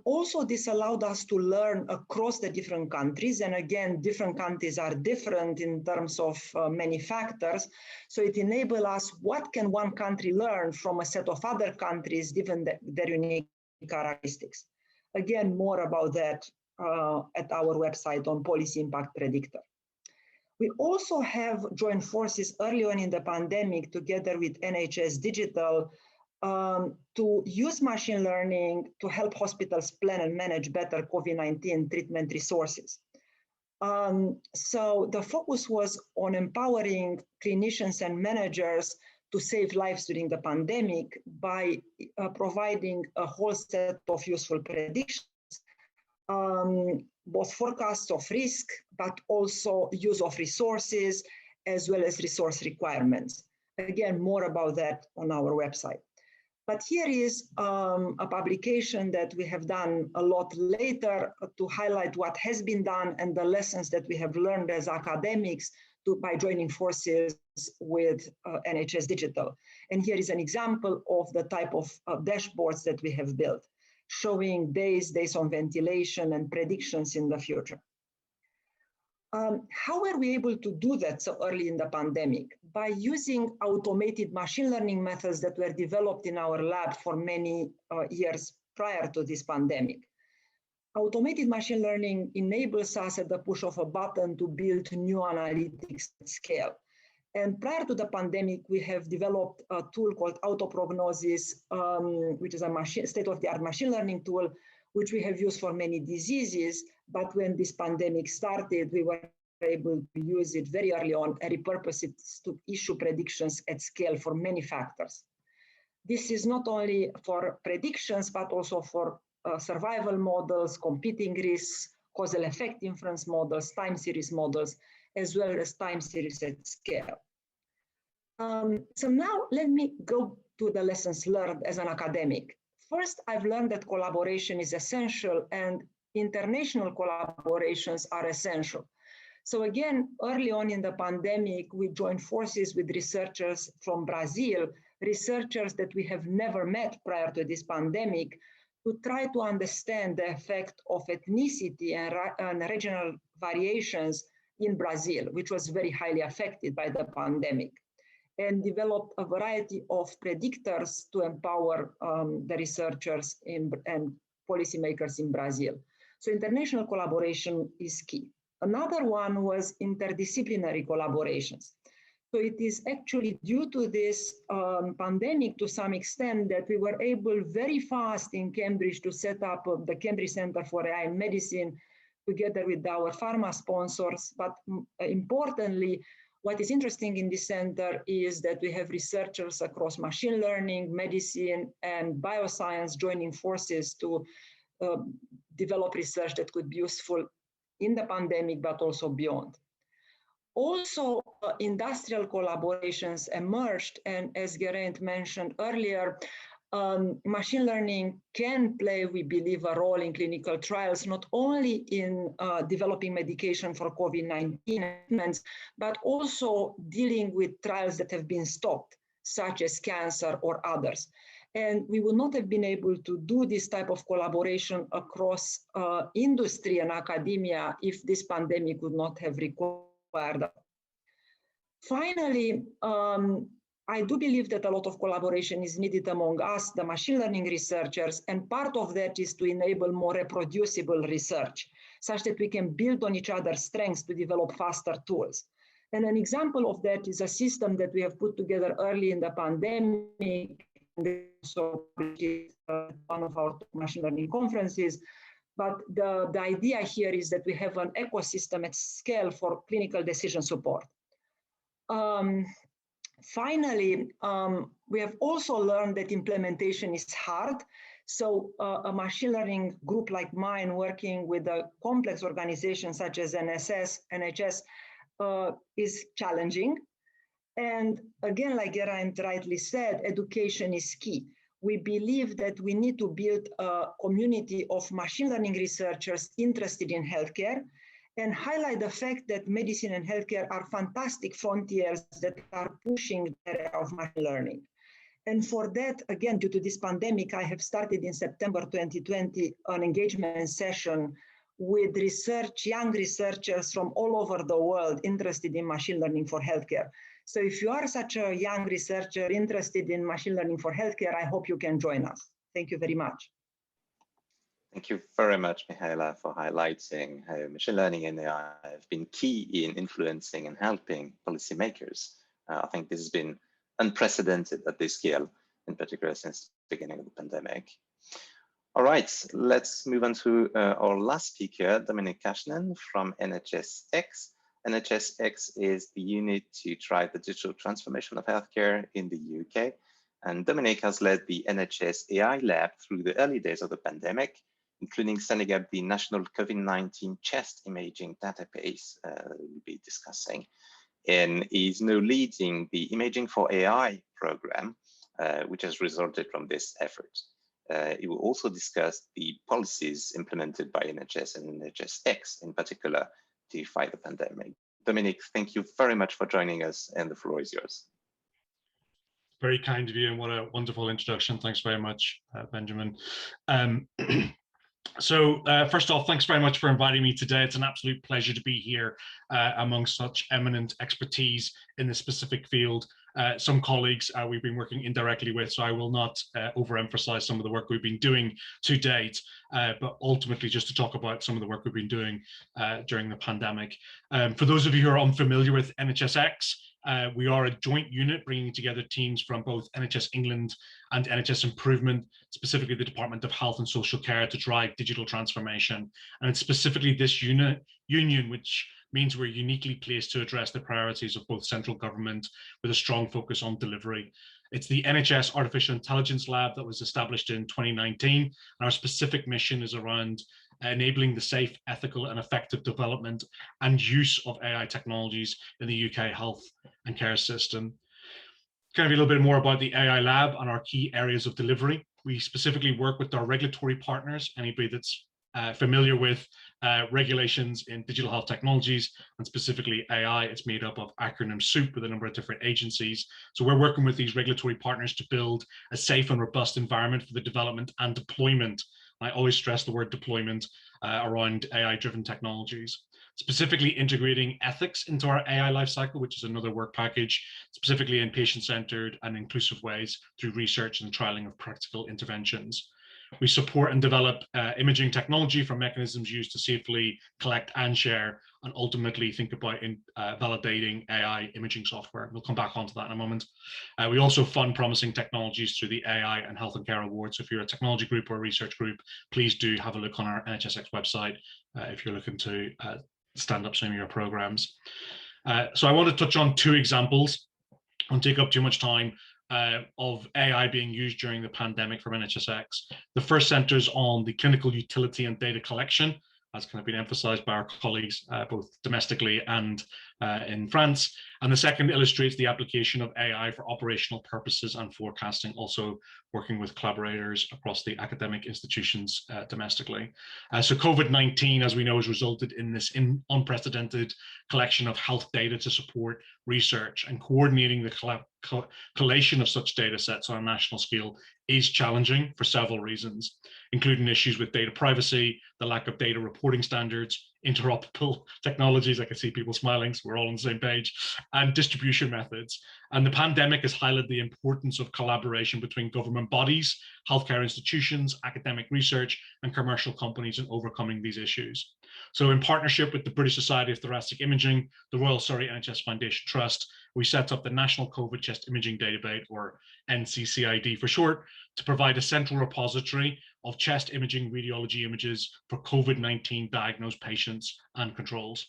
Also, this allowed us to learn across the different countries. And again, different countries are different in terms of many factors. So it enabled us, what can one country learn from a set of other countries, given their unique characteristics? Again, more about that at our website on Policy Impact Predictor. We also have joined forces early on in the pandemic together with NHS Digital to use machine learning to help hospitals plan and manage better COVID-19 treatment resources. So the focus was on empowering clinicians and managers to save lives during the pandemic by providing a whole set of useful predictions, both forecasts of risk, but also use of resources, as well as resource requirements. Again, more about that on our website. But here is a publication that we have done a lot later to highlight what has been done and the lessons that we have learned as academics by joining forces with NHS Digital. And here is an example of the type of dashboards that we have built, showing days on ventilation and predictions in the future. How were we able to do that so early in the pandemic? By using automated machine learning methods that were developed in our lab for many years prior to this pandemic. Automated machine learning enables us at the push of a button to build new analytics at scale. And prior to the pandemic, we have developed a tool called Autoprognosis, which is a state-of-the-art machine learning tool, which we have used for many diseases. But when this pandemic started, we were able to use it very early on and repurpose it to issue predictions at scale for many factors. This is not only for predictions, but also for survival models, competing risks, causal effect inference models, time series models, as well as time series at scale. So now let me go to the lessons learned as an academic. First, I've learned that collaboration is essential and international collaborations are essential. So again, early on in the pandemic, we joined forces with researchers from Brazil, researchers that we have never met prior to this pandemic, to try to understand the effect of ethnicity and regional variations in Brazil, which was very highly affected by the pandemic, and developed a variety of predictors to empower the researchers and policymakers in Brazil. So international collaboration is key. Another one was interdisciplinary collaborations. So it is actually due to this pandemic to some extent that we were able very fast in Cambridge to set up the Cambridge Center for AI and Medicine together with our pharma sponsors. But importantly, what is interesting in this center is that we have researchers across machine learning, medicine, and bioscience joining forces to develop research that could be useful in the pandemic, but also beyond. Also, industrial collaborations emerged, and as Geraint mentioned earlier, machine learning can play, we believe, a role in clinical trials, not only in developing medication for COVID-19, but also dealing with trials that have been stopped, such as cancer or others. And we would not have been able to do this type of collaboration across industry and academia if this pandemic would not have required. Finally, I do believe that a lot of collaboration is needed among us, the machine learning researchers, and part of that is to enable more reproducible research, such that we can build on each other's strengths to develop faster tools. And an example of that is a system that we have put together early in the pandemic, so one of our machine learning conferences. But the idea here is that we have an ecosystem at scale for clinical decision support. Finally, we have also learned that implementation is hard. So a machine learning group like mine working with a complex organization such as NHS is challenging. And again, like Geraint rightly said, education is key. We believe that we need to build a community of machine learning researchers interested in healthcare and highlight the fact that medicine and healthcare are fantastic frontiers that are pushing the area of machine learning. And for that, again, due to this pandemic, I have started in September 2020 an engagement session with young researchers from all over the world interested in machine learning for healthcare. So if you are such a young researcher interested in machine learning for healthcare, I hope you can join us. Thank you very much. Thank you very much, Mihaela, for highlighting how machine learning and AI have been key in influencing and helping policymakers. I think this has been unprecedented at this scale, in particular since the beginning of the pandemic. All right, let's move on to our last speaker, Dominic Cushnan from NHSX. NHSX is the unit to drive the digital transformation of healthcare in the UK. And Dominic has led the NHS AI lab through the early days of the pandemic, including setting up the national COVID-19 chest imaging database we'll be discussing. And he's now leading the Imaging for AI program, which has resulted from this effort. He will also discuss the policies implemented by NHS and NHSX in particular to fight the pandemic. Dominic, thank you very much for joining us, and the floor is yours. Very kind of you, and what a wonderful introduction. Thanks very much, Benjamin. So first off, thanks very much for inviting me today. It's an absolute pleasure to be here among such eminent expertise in this specific field. Some colleagues we've been working indirectly with, so I will not overemphasize some of the work we've been doing to date, but ultimately just to talk about some of the work we've been doing during the pandemic. For those of you who are unfamiliar with NHSX, we are a joint unit bringing together teams from both NHS England and NHS Improvement, specifically the Department of Health and Social Care, to drive digital transformation. And it's specifically this union which means we're uniquely placed to address the priorities of both central government with a strong focus on delivery. It's the NHS Artificial Intelligence Lab that was established in 2019. And our specific mission is around enabling the safe, ethical, and effective development and use of AI technologies in the UK health and care system. Kind of a little bit more about the AI Lab and our key areas of delivery. We specifically work with our regulatory partners, anybody that's familiar with regulations in digital health technologies and specifically AI. It's made up of acronym soup with a number of different agencies. So we're working with these regulatory partners to build a safe and robust environment for the development and deployment. I always stress the word deployment around AI-driven technologies. Specifically integrating ethics into our AI lifecycle, which is another work package, specifically in patient-centered and inclusive ways through research and trialing of practical interventions. We support and develop imaging technology for mechanisms used to safely collect and share, and ultimately think about validating AI imaging software. We'll come back onto that in a moment. We also fund promising technologies through the AI and Health and Care Awards. So if you're a technology group or a research group, please do have a look on our NHSX website if you're looking to stand up some of your programs. So I want to touch on two examples. I won't take up too much time. Of AI being used during the pandemic from NHSX. The first centers on the clinical utility and data collection, as kind of been emphasized by our colleagues, both domestically and in France. And the second illustrates the application of AI for operational purposes and forecasting, also working with collaborators across the academic institutions domestically. So COVID-19, as we know, has resulted in this unprecedented collection of health data to support research, and coordinating the collation of such data sets on a national scale is challenging for several reasons, including issues with data privacy, the lack of data reporting standards, interoperable technologies. I can see people smiling, so we're all on the same page, and distribution methods. And the pandemic has highlighted the importance of collaboration between government bodies, healthcare institutions, academic research, and commercial companies in overcoming these issues. So in partnership with the British Society of Thoracic Imaging, the Royal Surrey NHS Foundation Trust, we set up the National COVID Chest Imaging Database, or NCCID for short, to provide a central repository of chest imaging radiology images for COVID-19 diagnosed patients and controls.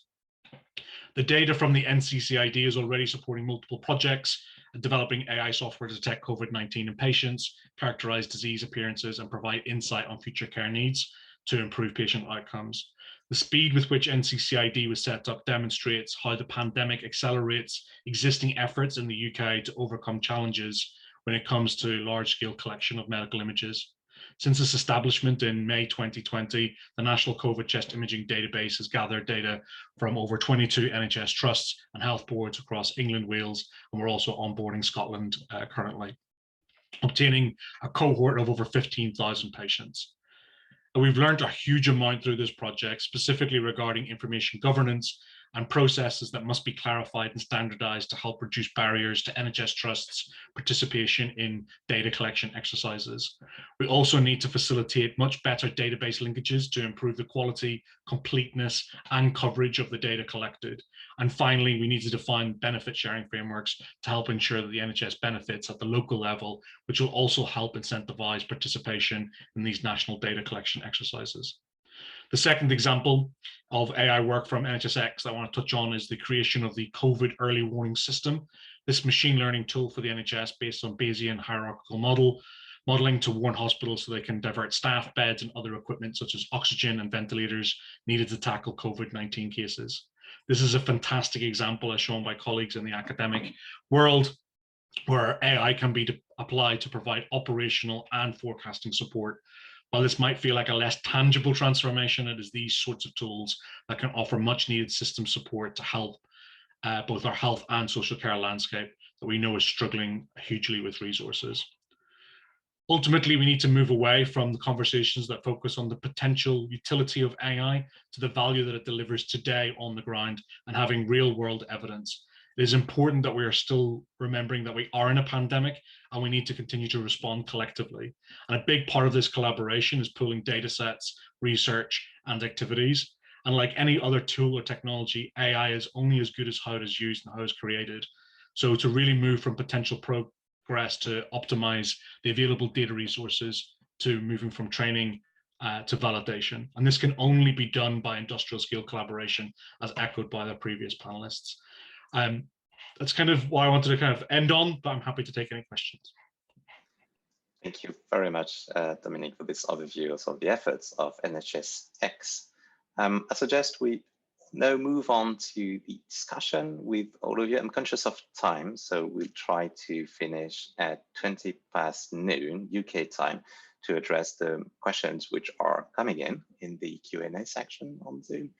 The data from the NCCID is already supporting multiple projects, developing AI software to detect COVID-19 in patients, characterize disease appearances, and provide insight on future care needs to improve patient outcomes. The speed with which NCCID was set up demonstrates how the pandemic accelerates existing efforts in the UK to overcome challenges when it comes to large-scale collection of medical images. Since its establishment in May 2020, the National COVID Chest Imaging Database has gathered data from over 22 NHS trusts and health boards across England, Wales, and we're also onboarding Scotland currently, obtaining a cohort of over 15,000 patients. And we've learned a huge amount through this project, specifically regarding information governance and processes that must be clarified and standardized to help reduce barriers to NHS trusts' participation in data collection exercises. We also need to facilitate much better database linkages to improve the quality, completeness, and coverage of the data collected. And finally, we need to define benefit sharing frameworks to help ensure that the NHS benefits at the local level, which will also help incentivize participation in these national data collection exercises. The second example of AI work from NHSX that I want to touch on is the creation of the COVID early warning system. This machine learning tool for the NHS based on Bayesian hierarchical modeling to warn hospitals so they can divert staff, beds, and other equipment such as oxygen and ventilators needed to tackle COVID-19 cases. This is a fantastic example, as shown by colleagues in the academic world, where AI can be applied to provide operational and forecasting support. While this might feel like a less tangible transformation, it is these sorts of tools that can offer much needed system support to help both our health and social care landscape that we know is struggling hugely with resources. Ultimately, we need to move away from the conversations that focus on the potential utility of AI to the value that it delivers today on the ground and having real world evidence. It is important that we are still remembering that we are in a pandemic and we need to continue to respond collectively. And a big part of this collaboration is pooling data sets, research, and activities. And like any other tool or technology, AI is only as good as how it is used and how it's created. So to really move from potential progress to optimize the available data resources to moving from training to validation. And this can only be done by industrial scale collaboration, as echoed by the previous panelists. that's kind of what I wanted to kind of end on, but I'm happy to take any questions. Thank you very much, Dominic, for this overview of the efforts of NHSX. I suggest we now move on to the discussion with all of you. I'm conscious of time, so we'll try to finish at 20 past noon UK time to address the questions which are coming in the Q&A section on Zoom.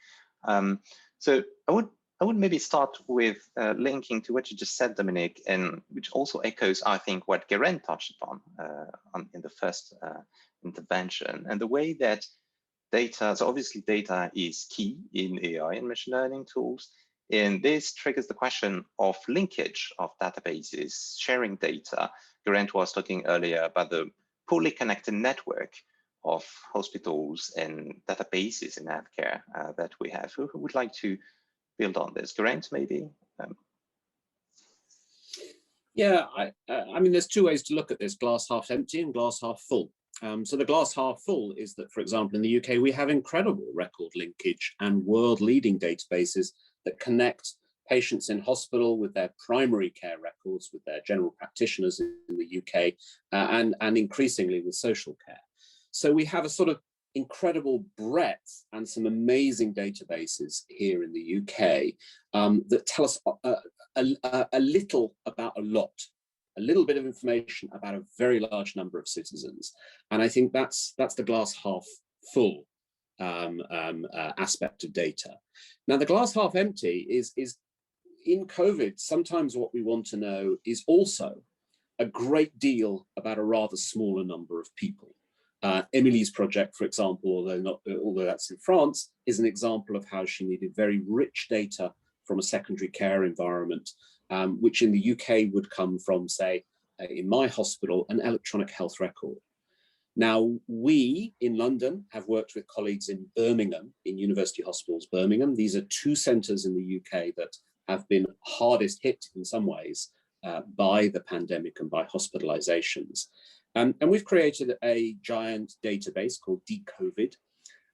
So I would maybe start with linking to what you just said, Dominic, and which also echoes, I think, what Geraint touched upon in the first intervention, and the way that data, so obviously data is key in AI and machine learning tools, and this triggers the question of linkage of databases, sharing data. Geraint was talking earlier about the poorly connected network of hospitals and databases in healthcare that we have. Who would like to build on this? Geraint, maybe? Yeah, I mean, there's two ways to look at this, glass half empty and glass half full. So the glass half full is that, for example, in the UK, we have incredible record linkage and world-leading databases that connect patients in hospital with their primary care records, with their general practitioners in the UK, and increasingly with social care. So we have a sort of incredible breadth and some amazing databases here in the UK that tell us a little about a lot. A little bit of information about a very large number of citizens, and I think that's the glass half full aspect of data. Now, the glass half empty is in COVID. Sometimes what we want to know is also a great deal about a rather smaller number of people. Emilie's project, for example, although that's in France, is an example of how she needed very rich data from a secondary care environment, which in the UK would come from, say, in my hospital, an electronic health record. Now, we in London have worked with colleagues in Birmingham, in University Hospitals Birmingham. These are two centres in the UK that have been hardest hit in some ways by the pandemic and by hospitalizations. And we've created a giant database called Decovid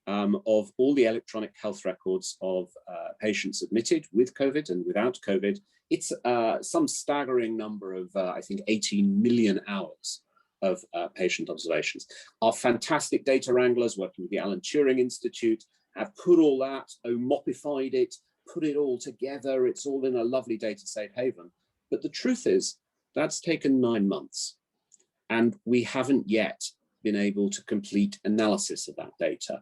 of all the electronic health records of patients admitted with COVID and without COVID. It's some staggering number of, I think, 18 million hours of patient observations. Our fantastic data wranglers working with the Alan Turing Institute have put all that, homopified it, put it all together. It's all in a lovely data safe haven. But the truth is, that's taken 9 months. And we haven't yet been able to complete analysis of that data.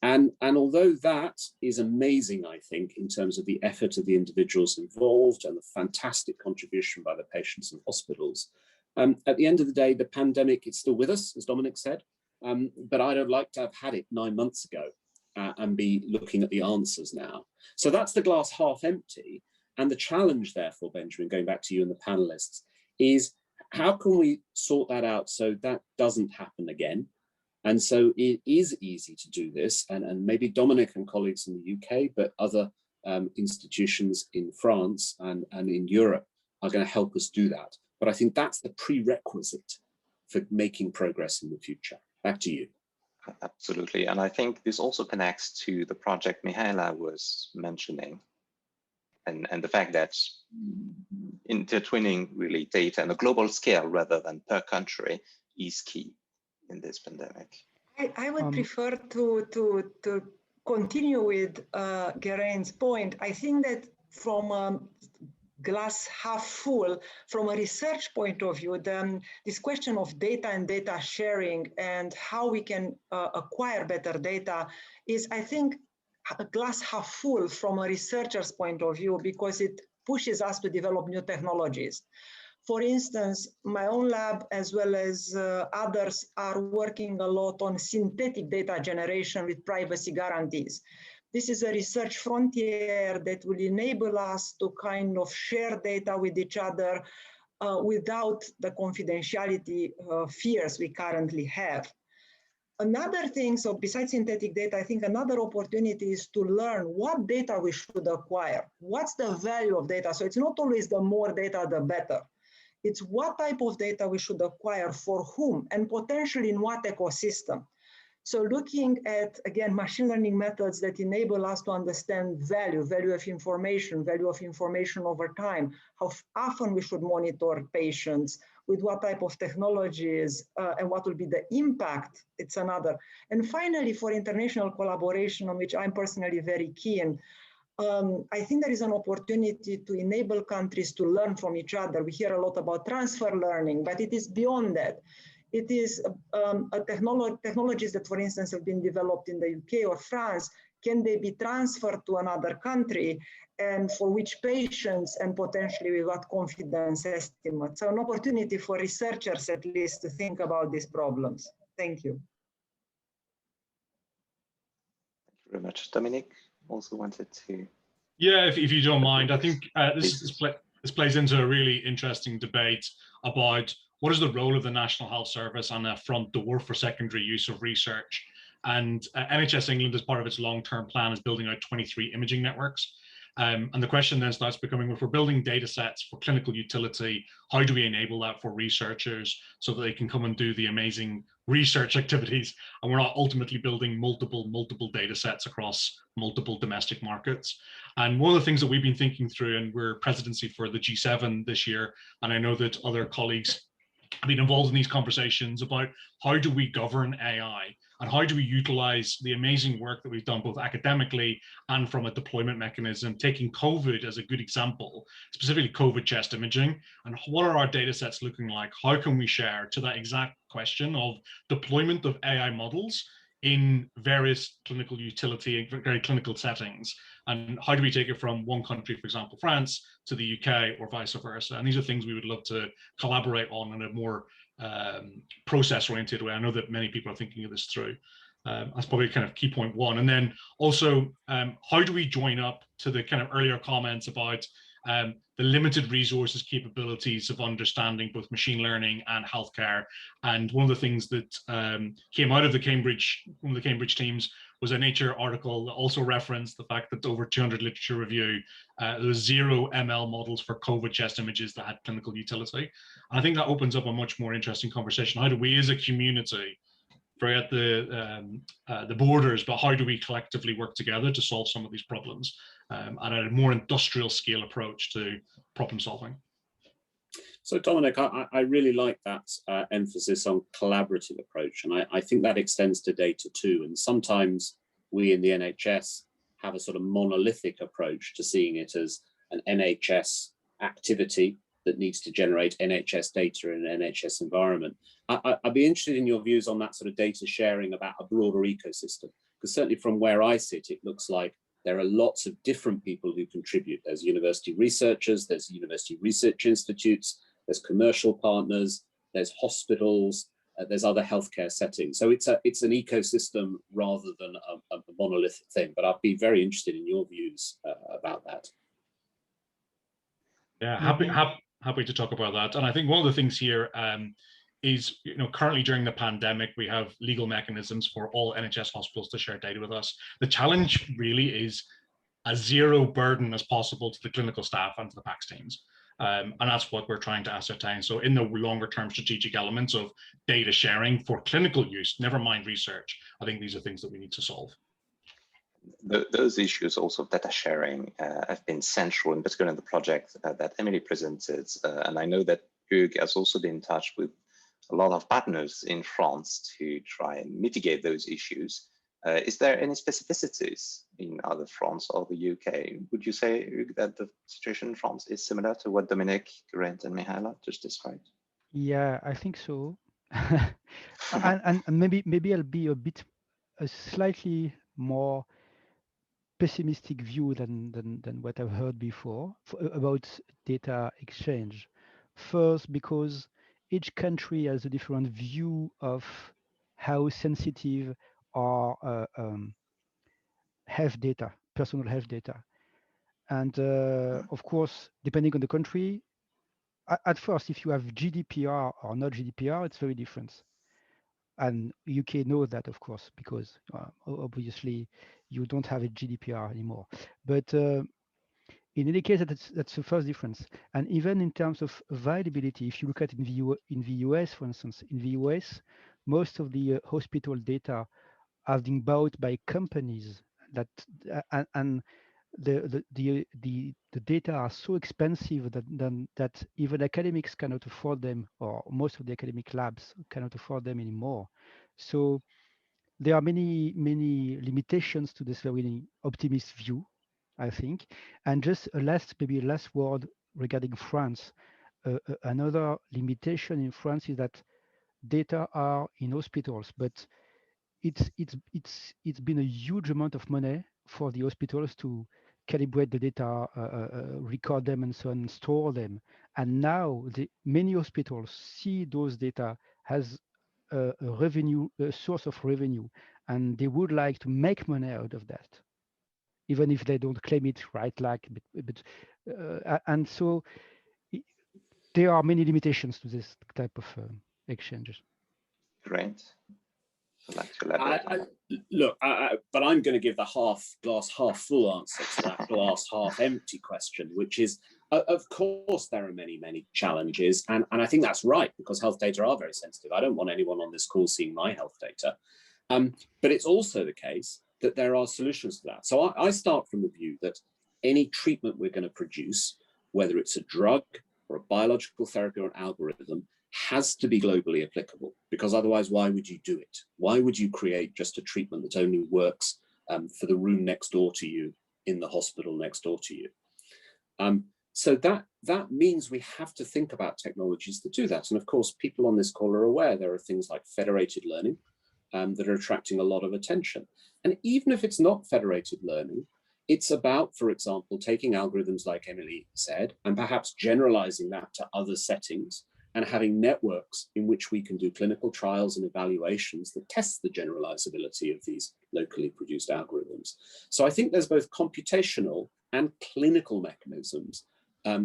And although that is amazing, I think, in terms of the effort of the individuals involved and the fantastic contribution by the patients and hospitals, at the end of the day, the pandemic is still with us, as Dominic said, but I'd have liked to have had it 9 months ago and be looking at the answers now. So that's the glass half empty. And the challenge, therefore, Benjamin, going back to you and the panelists, is how can we sort that out so that doesn't happen again? And so it is easy to do this, and maybe Dominic and colleagues in the UK, but other institutions in France and in Europe are going to help us do that. But I think that's the prerequisite for making progress in the future. Back to you. Absolutely, and I think this also connects to the project Mihaela was mentioning, and the fact that intertwining really data on a global scale rather than per country is key in this pandemic. I would prefer to continue with Geraint's point. I think that from glass half full, from a research point of view, then this question of data and data sharing and how we can acquire better data is, I think, a glass half full from a researcher's point of view, because it pushes us to develop new technologies. For instance, my own lab, as well as others, are working a lot on synthetic data generation with privacy guarantees. This is a research frontier that will enable us to kind of share data with each other without the confidentiality fears we currently have. Another thing, so besides synthetic data, I think another opportunity is to learn what data we should acquire. What's the value of data? So it's not always the more data, the better. It's what type of data we should acquire for whom and potentially in what ecosystem. So looking at, again, machine learning methods that enable us to understand value of information over time, how often we should monitor patients, with what type of technologies, and what will be the impact, it's another. And finally, for international collaboration, on which I'm personally very keen, I think there is an opportunity to enable countries to learn from each other. We hear a lot about transfer learning, but it is beyond that. It is technologies that, for instance, have been developed in the UK or France. Can they be transferred to another country, and for which patients, and potentially with what confidence estimate? So an opportunity for researchers, at least, to think about these problems. Thank you. Thank you very much. Dominic also wanted to. Yeah, if you don't mind, I think this plays into a really interesting debate about what is the role of the National Health Service on a front door for secondary use of research. And NHS England, as part of its long-term plan, is building out 23 imaging networks. And the question then starts becoming, if we're building data sets for clinical utility, how do we enable that for researchers so that they can come and do the amazing research activities, and we're not ultimately building multiple data sets across multiple domestic markets? And one of the things that we've been thinking through, and we're presidency for the G7 this year, and I know that other colleagues have been involved in these conversations about how do we govern AI, and how do we utilize the amazing work that we've done both academically and from a deployment mechanism, taking COVID as a good example, specifically COVID chest imaging, and what are our data sets looking like? How can we share to that exact question of deployment of AI models in various clinical utility, very clinical settings? And how do we take it from one country, for example, France, to the UK, or vice versa? And these are things we would love to collaborate on in a more process-oriented way. I know that many people are thinking of this through. That's probably kind of key point one. And then also, how do we join up to the kind of earlier comments about the limited resources, capabilities of understanding both machine learning and healthcare? And one of the things that came out of the one of the Cambridge teams was a Nature article that also referenced the fact that over 200 literature review, there was 0 ML models for COVID chest images that had clinical utility. And I think that opens up a much more interesting conversation. How do we as a community, forget the borders, but how do we collectively work together to solve some of these problems and a more industrial scale approach to problem solving? So Dominic, I really like that emphasis on collaborative approach, and I think that extends to data too. And sometimes we in the NHS have a sort of monolithic approach to seeing it as an NHS activity that needs to generate NHS data in an NHS environment. I'd be interested in your views on that sort of data sharing about a broader ecosystem, because certainly from where I sit, it looks like there are lots of different people who contribute. There's university researchers, there's university research institutes, there's commercial partners, there's hospitals, there's other healthcare settings. So it's an ecosystem rather than a monolithic thing, but I'd be very interested in your views about that. Yeah, happy to talk about that. And I think one of the things here is, currently during the pandemic, we have legal mechanisms for all NHS hospitals to share data with us. The challenge really is as zero burden as possible to the clinical staff and to the PACS teams. And that's what we're trying to ascertain. So in the longer term strategic elements of data sharing for clinical use, never mind research, I think these are things that we need to solve. Those issues also of data sharing have been central, in particular in the project that Emilie presented. And I know that Hugues has also been in touch with a lot of partners in France to try and mitigate those issues. Is there any specificities in either France or the UK? Would you say, Hugues, that the situation in France is similar to what Dominic, Geraint, and Mihaela just described? Yeah, I think so. and maybe I'll be a slightly more pessimistic view than what I've heard before about data exchange. First, because each country has a different view of how sensitive are health data, personal health data. And of course, depending on the country, at first, if you have GDPR or not GDPR, it's very different. And UK knows that, of course, because obviously you don't have a GDPR anymore. But in any case, that's the first difference. And even in terms of availability, if you look at in the US, for instance, in the US, most of the hospital data are being bought by companies that and the data are so expensive that even academics cannot afford them, or most of the academic labs cannot afford them anymore. So there are many limitations to this very optimist view, I think. And just maybe a last word regarding France. Another limitation in France is that data are in hospitals, but it's been a huge amount of money for the hospitals to calibrate the data, record them, and so on, and store them. And now many hospitals see those data as a source of revenue, and they would like to make money out of that, even if they don't claim it right. And so there are many limitations to this type of exchanges. Great. I'd like to elaborate. Look, but I'm going to give the glass half full answer to that glass half empty question, which is, of course, there are many challenges. And I think that's right, because health data are very sensitive. I don't want anyone on this call seeing my health data. But it's also the case that there are solutions to that. So I start from the view that any treatment we're going to produce, whether it's a drug or a biological therapy or an algorithm, has to be globally applicable, because otherwise, why would you do it? Why would you create just a treatment that only works for the room next door to you, in the hospital next door to you? So that means we have to think about technologies to do that. And of course, people on this call are aware there are things like federated learning that are attracting a lot of attention. And even if it's not federated learning, it's about, for example, taking algorithms like Emilie said, and perhaps generalizing that to other settings, and having networks in which we can do clinical trials and evaluations that test the generalizability of these locally produced algorithms. So I think there's both computational and clinical mechanisms,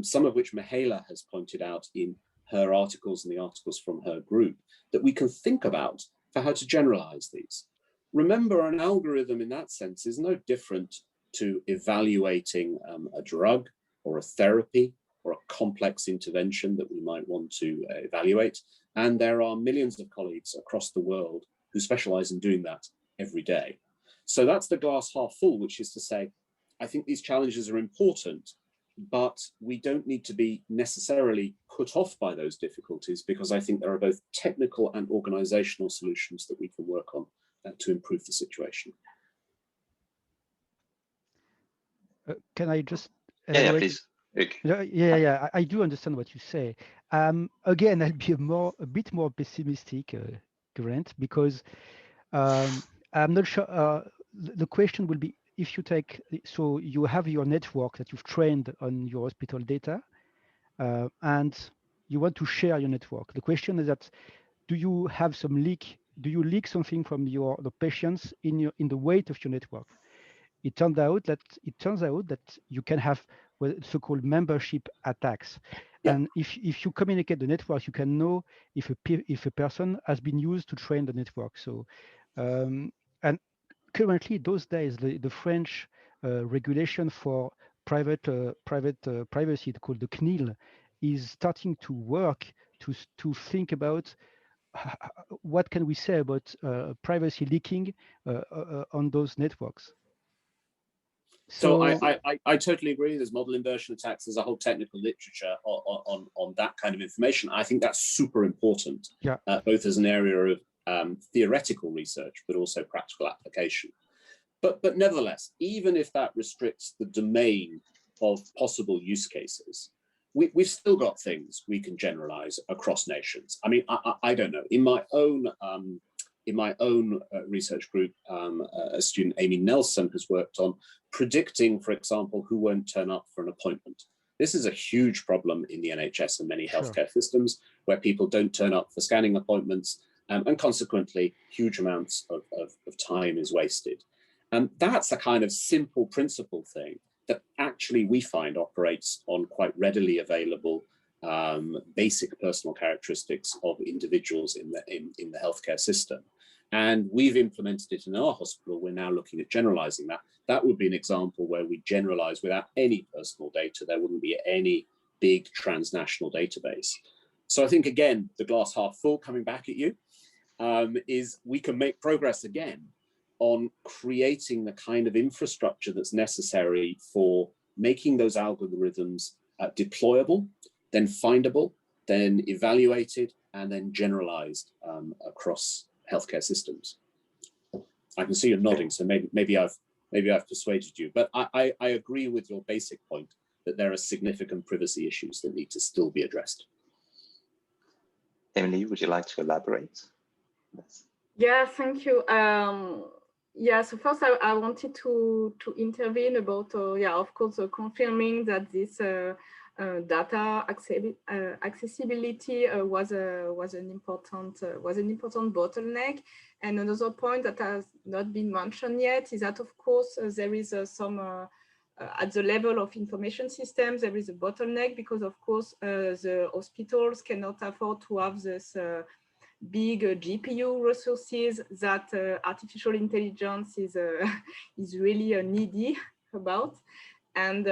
some of which Mihaela has pointed out in her articles and the articles from her group, that we can think about for how to generalize these. Remember, an algorithm in that sense is no different to evaluating a drug or a therapy or a complex intervention that we might want to evaluate. And there are millions of colleagues across the world who specialize in doing that every day. So that's the glass half full, which is to say, I think these challenges are important, but we don't need to be necessarily put off by those difficulties, because I think there are both technical and organizational solutions that we can work on to improve the situation. Can I just yeah, please. Yeah, I do understand what you say. Again, I'll be a bit more pessimistic, Geraint, because I'm not sure. The question will be, if you take, so you have your network that you've trained on your hospital data, and you want to share your network. The question is that, do you have some leak? Do you leak something from the patients in the weight of your network? It turns out that you can have so-called membership attacks. Yeah. And if you communicate the network, you can know if a person has been used to train the network. So, and currently, those days, the French regulation for private privacy, called the CNIL, is starting to work to think about what can we say about privacy leaking on those networks. So I totally agree. There's model inversion attacks. There's a whole technical literature on that kind of information. I think that's super important, yeah. Both as an area of theoretical research, but also practical application. But nevertheless, even if that restricts the domain of possible use cases, we've still got things we can generalize across nations. I mean, I don't know. In my own research group, a student, Amy Nelson, has worked on predicting, for example, who won't turn up for an appointment. This is a huge problem in the NHS and many healthcare systems, where people don't turn up for scanning appointments, and consequently, huge amounts of time is wasted. And that's a kind of simple principle thing that actually we find operates on quite readily available basic personal characteristics of individuals in the healthcare system. And we've implemented it in our hospital. We're now looking at generalizing that. That would be an example where we generalize without any personal data. There wouldn't be any big transnational database. So I think, again, the glass half full, coming back at you, is we can make progress again. on creating the kind of infrastructure that's necessary for making those algorithms deployable, then findable, then evaluated, and then generalized across healthcare systems. I can see you're nodding, so maybe I've persuaded you, but I agree with your basic point that there are significant privacy issues that need to still be addressed. Emilie, would you like to elaborate? Yes. Yeah, thank you. Yeah, so first I wanted to intervene about, yeah, of course, confirming that this data accessibility was an important bottleneck. And another point that has not been mentioned yet is that, of course, there is some at the level of information systems, there is a bottleneck because, of course, the hospitals cannot afford to have this big GPU resources that artificial intelligence is really needy about. And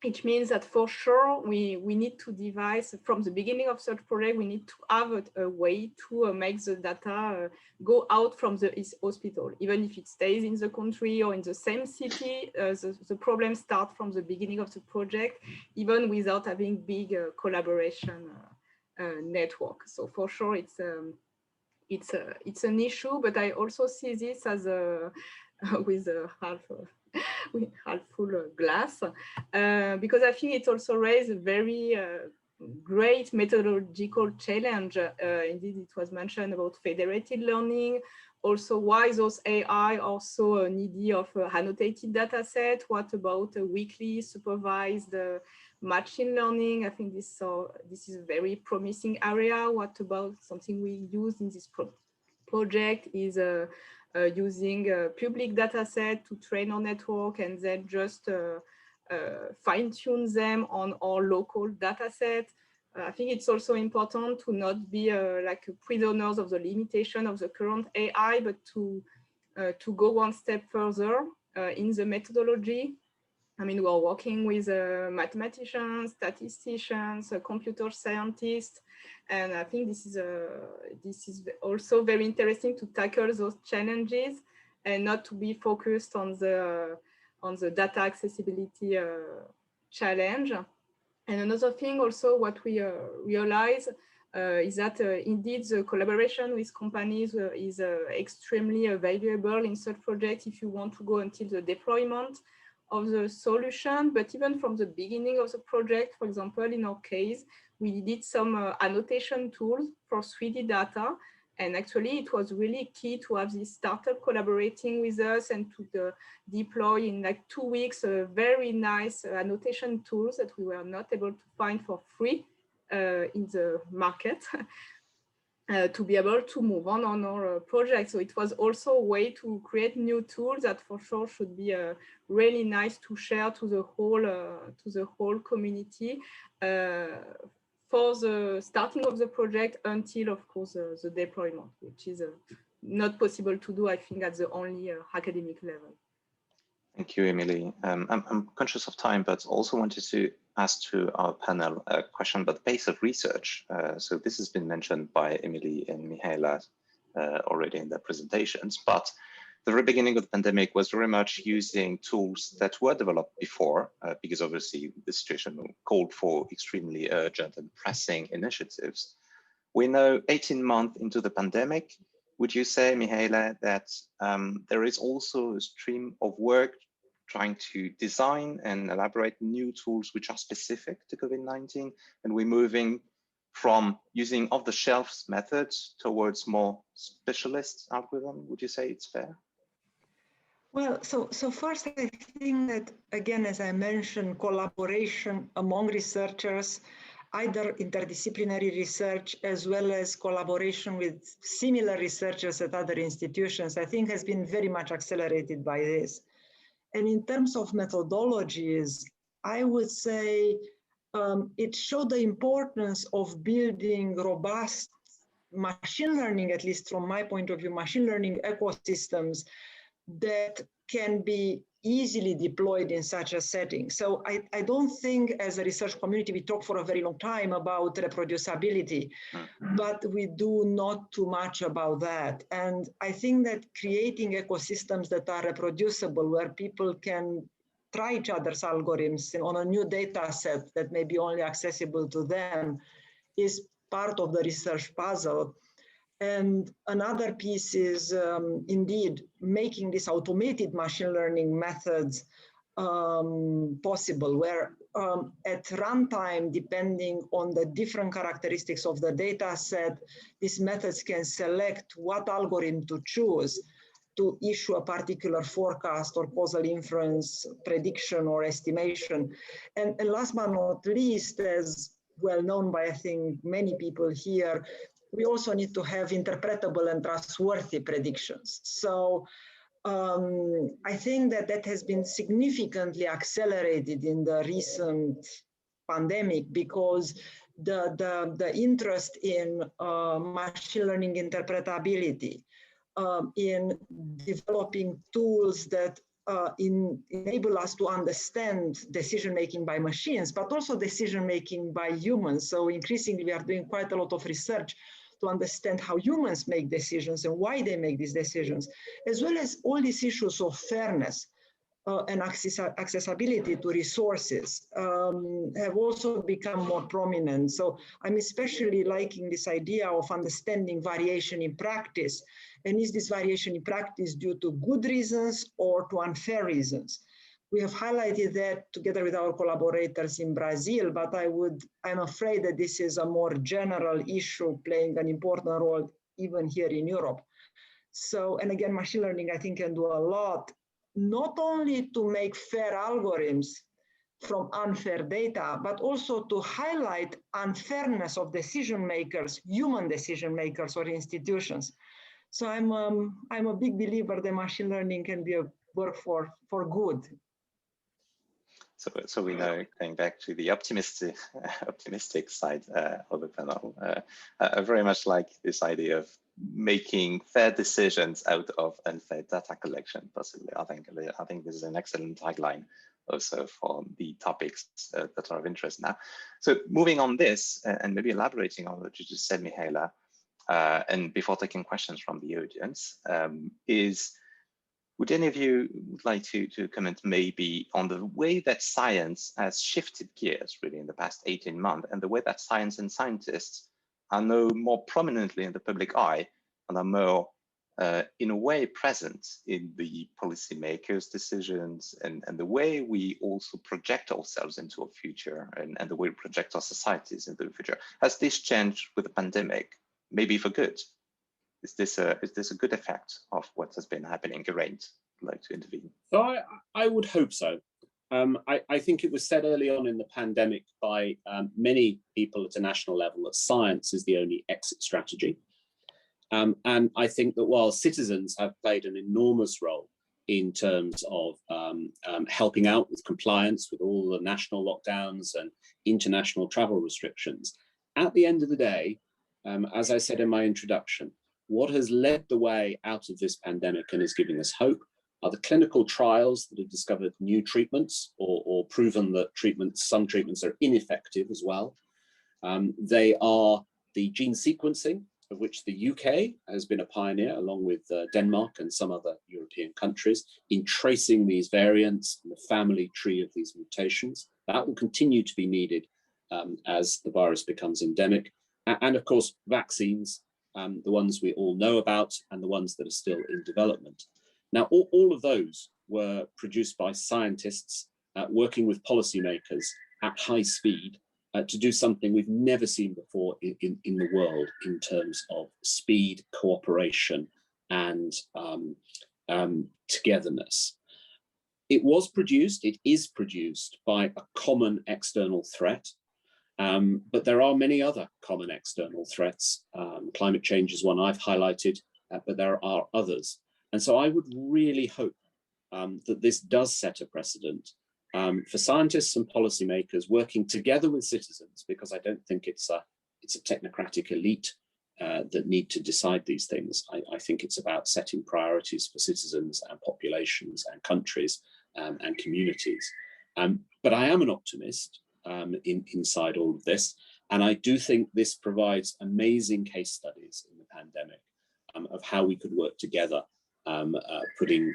it means that for sure we need to devise from the beginning of such project, we need to have a way to make the data go out from the hospital, even if it stays in the country or in the same city. The problem starts from the beginning of the project, even without having big collaboration network. So for sure it's an issue, but I also see this as a with a half full glass, because I think it also raised a very great methodological challenge. Indeed, it was mentioned about federated learning, also why those AI are so needy of annotated data set. What about a weekly supervised machine learning? I think this is a very promising area. What about something we use in this project is using a public data set to train our network and then just fine tune them on our local data set. I think it's also important to not be like prisoners of the limitation of the current AI, but to go one step further in the methodology. I mean, we're working with mathematicians, statisticians, computer scientists, and I think this is also very interesting to tackle those challenges and not to be focused on the data accessibility challenge. And another thing also what we realize is that indeed the collaboration with companies is extremely valuable in such projects if you want to go until the deployment of the solution. But even from the beginning of the project, for example, in our case, we did some annotation tools for 3D data. And actually, it was really key to have this startup collaborating with us and to deploy in like 2 weeks a very nice annotation tools that we were not able to find for free in the market. To be able to move on our project. So it was also a way to create new tools that for sure should be really nice to share to the whole community for the starting of the project until, of course, the deployment, which is not possible to do, I think, at the only academic level. Thank you, Emilie. I'm conscious of time, but also wanted to ask to our panel a question about the pace of research. So this has been mentioned by Emilie and Mihaela already in their presentations, but the very beginning of the pandemic was very much using tools that were developed before, because obviously the situation called for extremely urgent and pressing initiatives. We know 18 months into the pandemic, would you say, Mihaela, that there is also a stream of work trying to design and elaborate new tools which are specific to COVID-19, and we're moving from using off-the-shelf methods towards more specialist algorithm? Would you say it's fair? Well, so first I think that, again, as I mentioned, collaboration among researchers, either interdisciplinary research as well as collaboration with similar researchers at other institutions, I think has been very much accelerated by this. And in terms of methodologies, I would say it showed the importance of building robust machine learning, at least from my point of view, machine learning ecosystems that can be easily deployed in such a setting. So I don't think as a research community, we talk for a very long time about reproducibility, but we do not too much about that. And I think that creating ecosystems that are reproducible, where people can try each other's algorithms on a new data set that may be only accessible to them, is part of the research puzzle. And another piece is indeed making these automated machine learning methods possible, where at runtime, depending on the different characteristics of the data set, these methods can select what algorithm to choose to issue a particular forecast or causal inference, prediction or estimation. And last but not least, as well known by I think many people here, we also need to have interpretable and trustworthy predictions. So I think that has been significantly accelerated in the recent pandemic, because the interest in machine learning interpretability, in developing tools that enable us to understand decision-making by machines, but also decision-making by humans. So increasingly, we are doing quite a lot of research to understand how humans make decisions and why they make these decisions, as well as all these issues of fairness and accessibility to resources have also become more prominent. So I'm especially liking this idea of understanding variation in practice. And is this variation in practice due to good reasons or to unfair reasons? We have highlighted that together with our collaborators in Brazil, but I'm afraid that this is a more general issue playing an important role even here in Europe. So, and again, machine learning, I think, can do a lot, not only to make fair algorithms from unfair data, but also to highlight unfairness of decision makers, human decision makers or institutions. So I'm a big believer that machine learning can be a work for good. So we know, going back to the optimistic side of the panel, I very much like this idea of making fair decisions out of unfair data collection, possibly. I think this is an excellent tagline also for the topics that are of interest now. So moving on this, and maybe elaborating on what you just said, Mihaela, and before taking questions from the audience, would any of you like to comment maybe on the way that science has shifted gears really in the past 18 months, and the way that science and scientists are now more prominently in the public eye and are more, in a way, present in the policymakers' decisions and the way we also project ourselves into a future and the way we project our societies into the future? Has this changed with the pandemic, maybe for good? Is this a good effect of what has been happening? Geraint would like to intervene. So I would hope so. I think it was said early on in the pandemic by many people at a national level that science is the only exit strategy. And I think that while citizens have played an enormous role in terms of helping out with compliance with all the national lockdowns and international travel restrictions, at the end of the day, as I said in my introduction, what has led the way out of this pandemic and is giving us hope are the clinical trials that have discovered new treatments or proven that some treatments are ineffective as well. They are the gene sequencing, of which the UK has been a pioneer, along with Denmark and some other European countries, in tracing these variants and the family tree of these mutations. That will continue to be needed as the virus becomes endemic. And of course, vaccines, the ones we all know about and the ones that are still in development. Now, all of those were produced by scientists working with policymakers at high speed to do something we've never seen before in the world in terms of speed, cooperation, and togetherness. It is produced by a common external threat. But there are many other common external threats. Climate change is one I've highlighted, but there are others. And so I would really hope that this does set a precedent for scientists and policymakers working together with citizens, because I don't think it's a technocratic elite that need to decide these things. I think it's about setting priorities for citizens and populations and countries and communities. But I am an optimist inside all of this. And I do think this provides amazing case studies in the pandemic of how we could work together, putting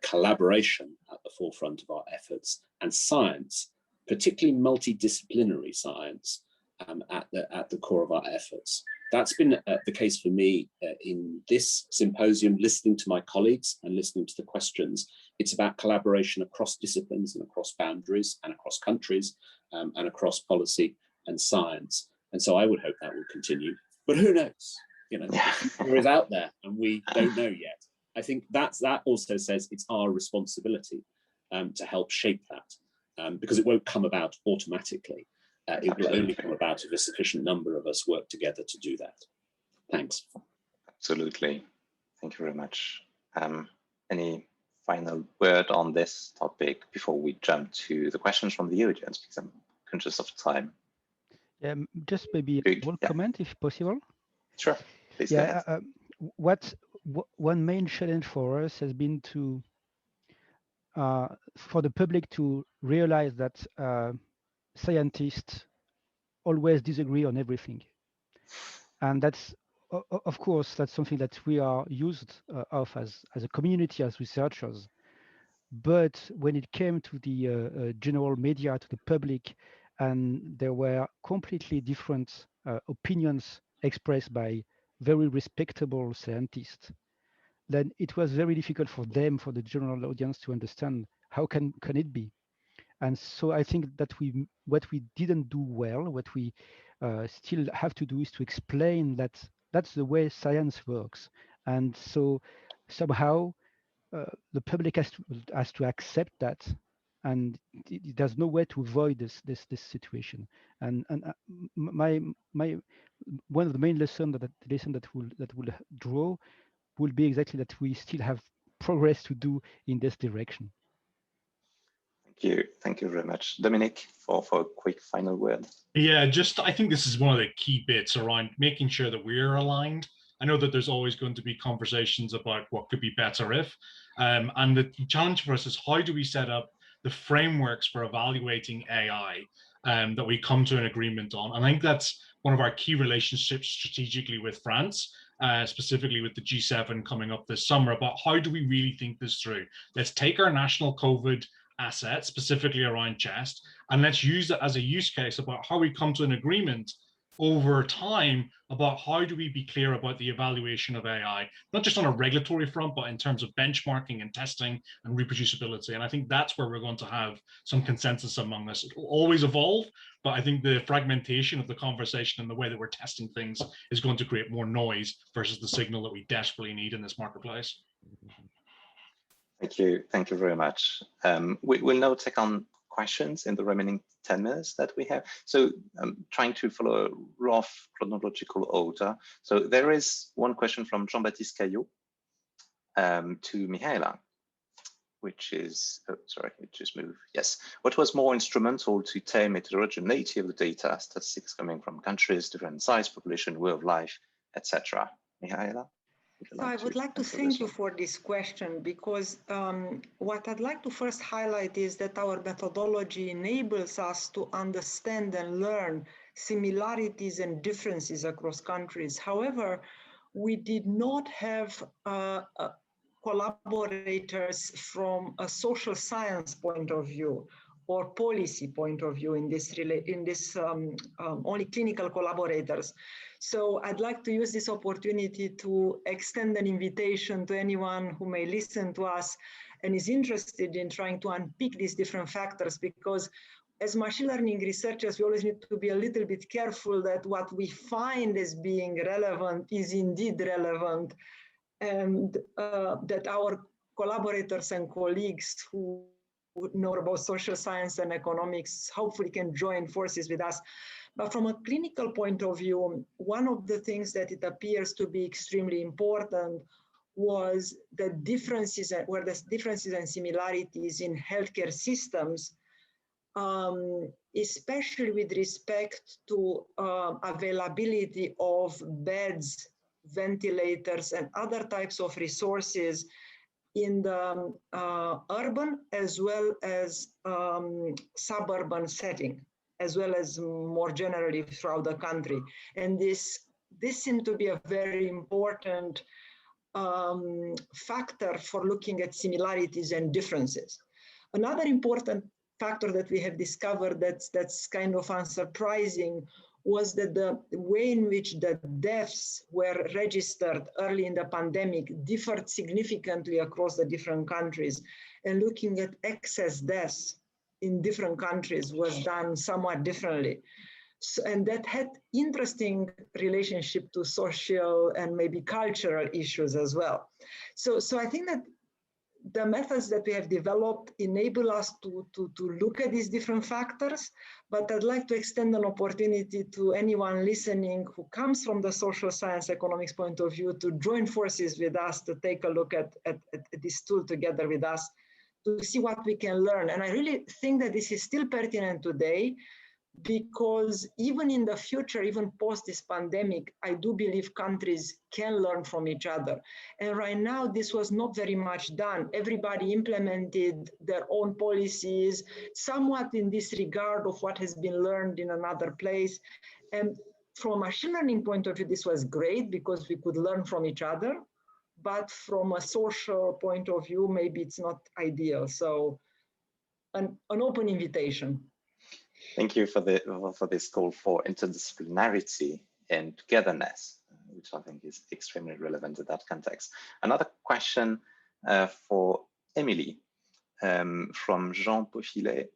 collaboration at the forefront of our efforts, and science, particularly multidisciplinary science, at the core of our efforts. That's been the case for me in this symposium, listening to my colleagues and listening to the questions. It's about collaboration across disciplines and across boundaries and across countries and across policy and science. And so I would hope that will continue, but who knows? You know, the future is out there and we don't know yet. I think that also says it's our responsibility to help shape that, because it won't come about automatically. It will only come about if a sufficient number of us work together to do that. Thanks. Absolutely. Thank you very much. Any final word on this topic before we jump to the questions from the audience, because I'm conscious of time? Yeah, just maybe one comment, if possible. Sure. Please go ahead. One main challenge for us has been to for the public to realize that scientists always disagree on everything, and that's of course that's something that we are used of as a community, as researchers. But when it came to the general media, to the public, and there were completely different opinions expressed by very respectable scientists, then it was very difficult for them, for the general audience, to understand how can it be. And so I think that what we didn't do well, what we still have to do, is to explain that that's the way science works. And so somehow the public has to accept that, and there's no way to avoid this situation. And one of the main lessons that will draw will be exactly that we still have progress to do in this direction. Thank you very much, Dominic, for a quick final word. Yeah, I think this is one of the key bits around making sure that we're aligned. I know that there's always going to be conversations about what could be better if, and the challenge for us is how do we set up the frameworks for evaluating AI that we come to an agreement on. And I think that's one of our key relationships strategically with France, specifically with the G7 coming up this summer, about how do we really think this through. Let's take our national COVID asset, specifically around chest, and let's use that as a use case about how we come to an agreement over time about how do we be clear about the evaluation of AI, not just on a regulatory front, but in terms of benchmarking and testing and reproducibility. And I think that's where we're going to have some consensus among us. It will always evolve, but I think the fragmentation of the conversation and the way that we're testing things is going to create more noise versus the signal that we desperately need in this marketplace. Thank you very much. We'll now take on questions in the remaining 10 minutes that we have. So I'm trying to follow a rough chronological order. So there is one question from Jean-Baptiste Caillot to Mihaela, which is, oh, sorry, it just moved. Yes. What was more instrumental to tame heterogeneity of the data, statistics coming from countries, different size, population, way of life, etc.? Mihaela? So I would like to thank you for this question, because what I'd like to first highlight is that our methodology enables us to understand and learn similarities and differences across countries. However, we did not have collaborators from a social science point of view or policy point of view in this only clinical collaborators. So I'd like to use this opportunity to extend an invitation to anyone who may listen to us and is interested in trying to unpick these different factors, because as machine learning researchers, we always need to be a little bit careful that what we find as being relevant is indeed relevant, and that our collaborators and colleagues who know about social science and economics hopefully can join forces with us. But from a clinical point of view, one of the things that it appears to be extremely important was the differences and similarities in healthcare systems, especially with respect to availability of beds, ventilators, and other types of resources in the urban as well as suburban setting, as well as more generally throughout the country. And this seemed to be a very important factor for looking at similarities and differences. Another important factor that we have discovered that's kind of unsurprising was that the way in which the deaths were registered early in the pandemic differed significantly across the different countries. And looking at excess deaths in different countries was done somewhat differently. So, and that had interesting relationship to social and maybe cultural issues as well. So I think that the methods that we have developed enable us to look at these different factors, but I'd like to extend an opportunity to anyone listening who comes from the social science economics point of view to join forces with us, to take a look at this tool together with us, to see what we can learn. And I really think that this is still pertinent today, because even in the future, even post this pandemic, I do believe countries can learn from each other. And right now, this was not very much done. Everybody implemented their own policies, somewhat in disregard of what has been learned in another place. And from a machine learning point of view, this was great because we could learn from each other. But from a social point of view, maybe it's not ideal. So an open invitation. Thank you for this call for interdisciplinarity and togetherness, which I think is extremely relevant in that context. Another question for Emilie from Jean Pofilet.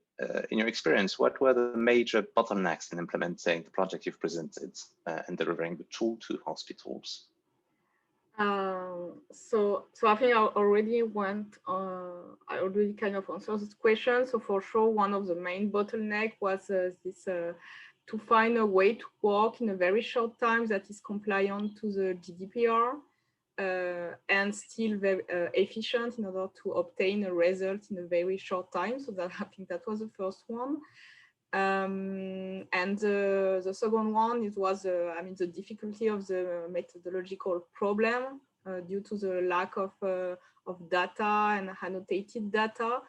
In your experience, what were the major bottlenecks in implementing the project you've presented and delivering the tool to hospitals? So I think I already kind of answered this question. So for sure, one of the main bottleneck was this to find a way to work in a very short time that is compliant to the GDPR and still very efficient in order to obtain a result in a very short time. So that I think that was the first one. And the second one, it was, the difficulty of the methodological problem due to the lack of data and annotated data,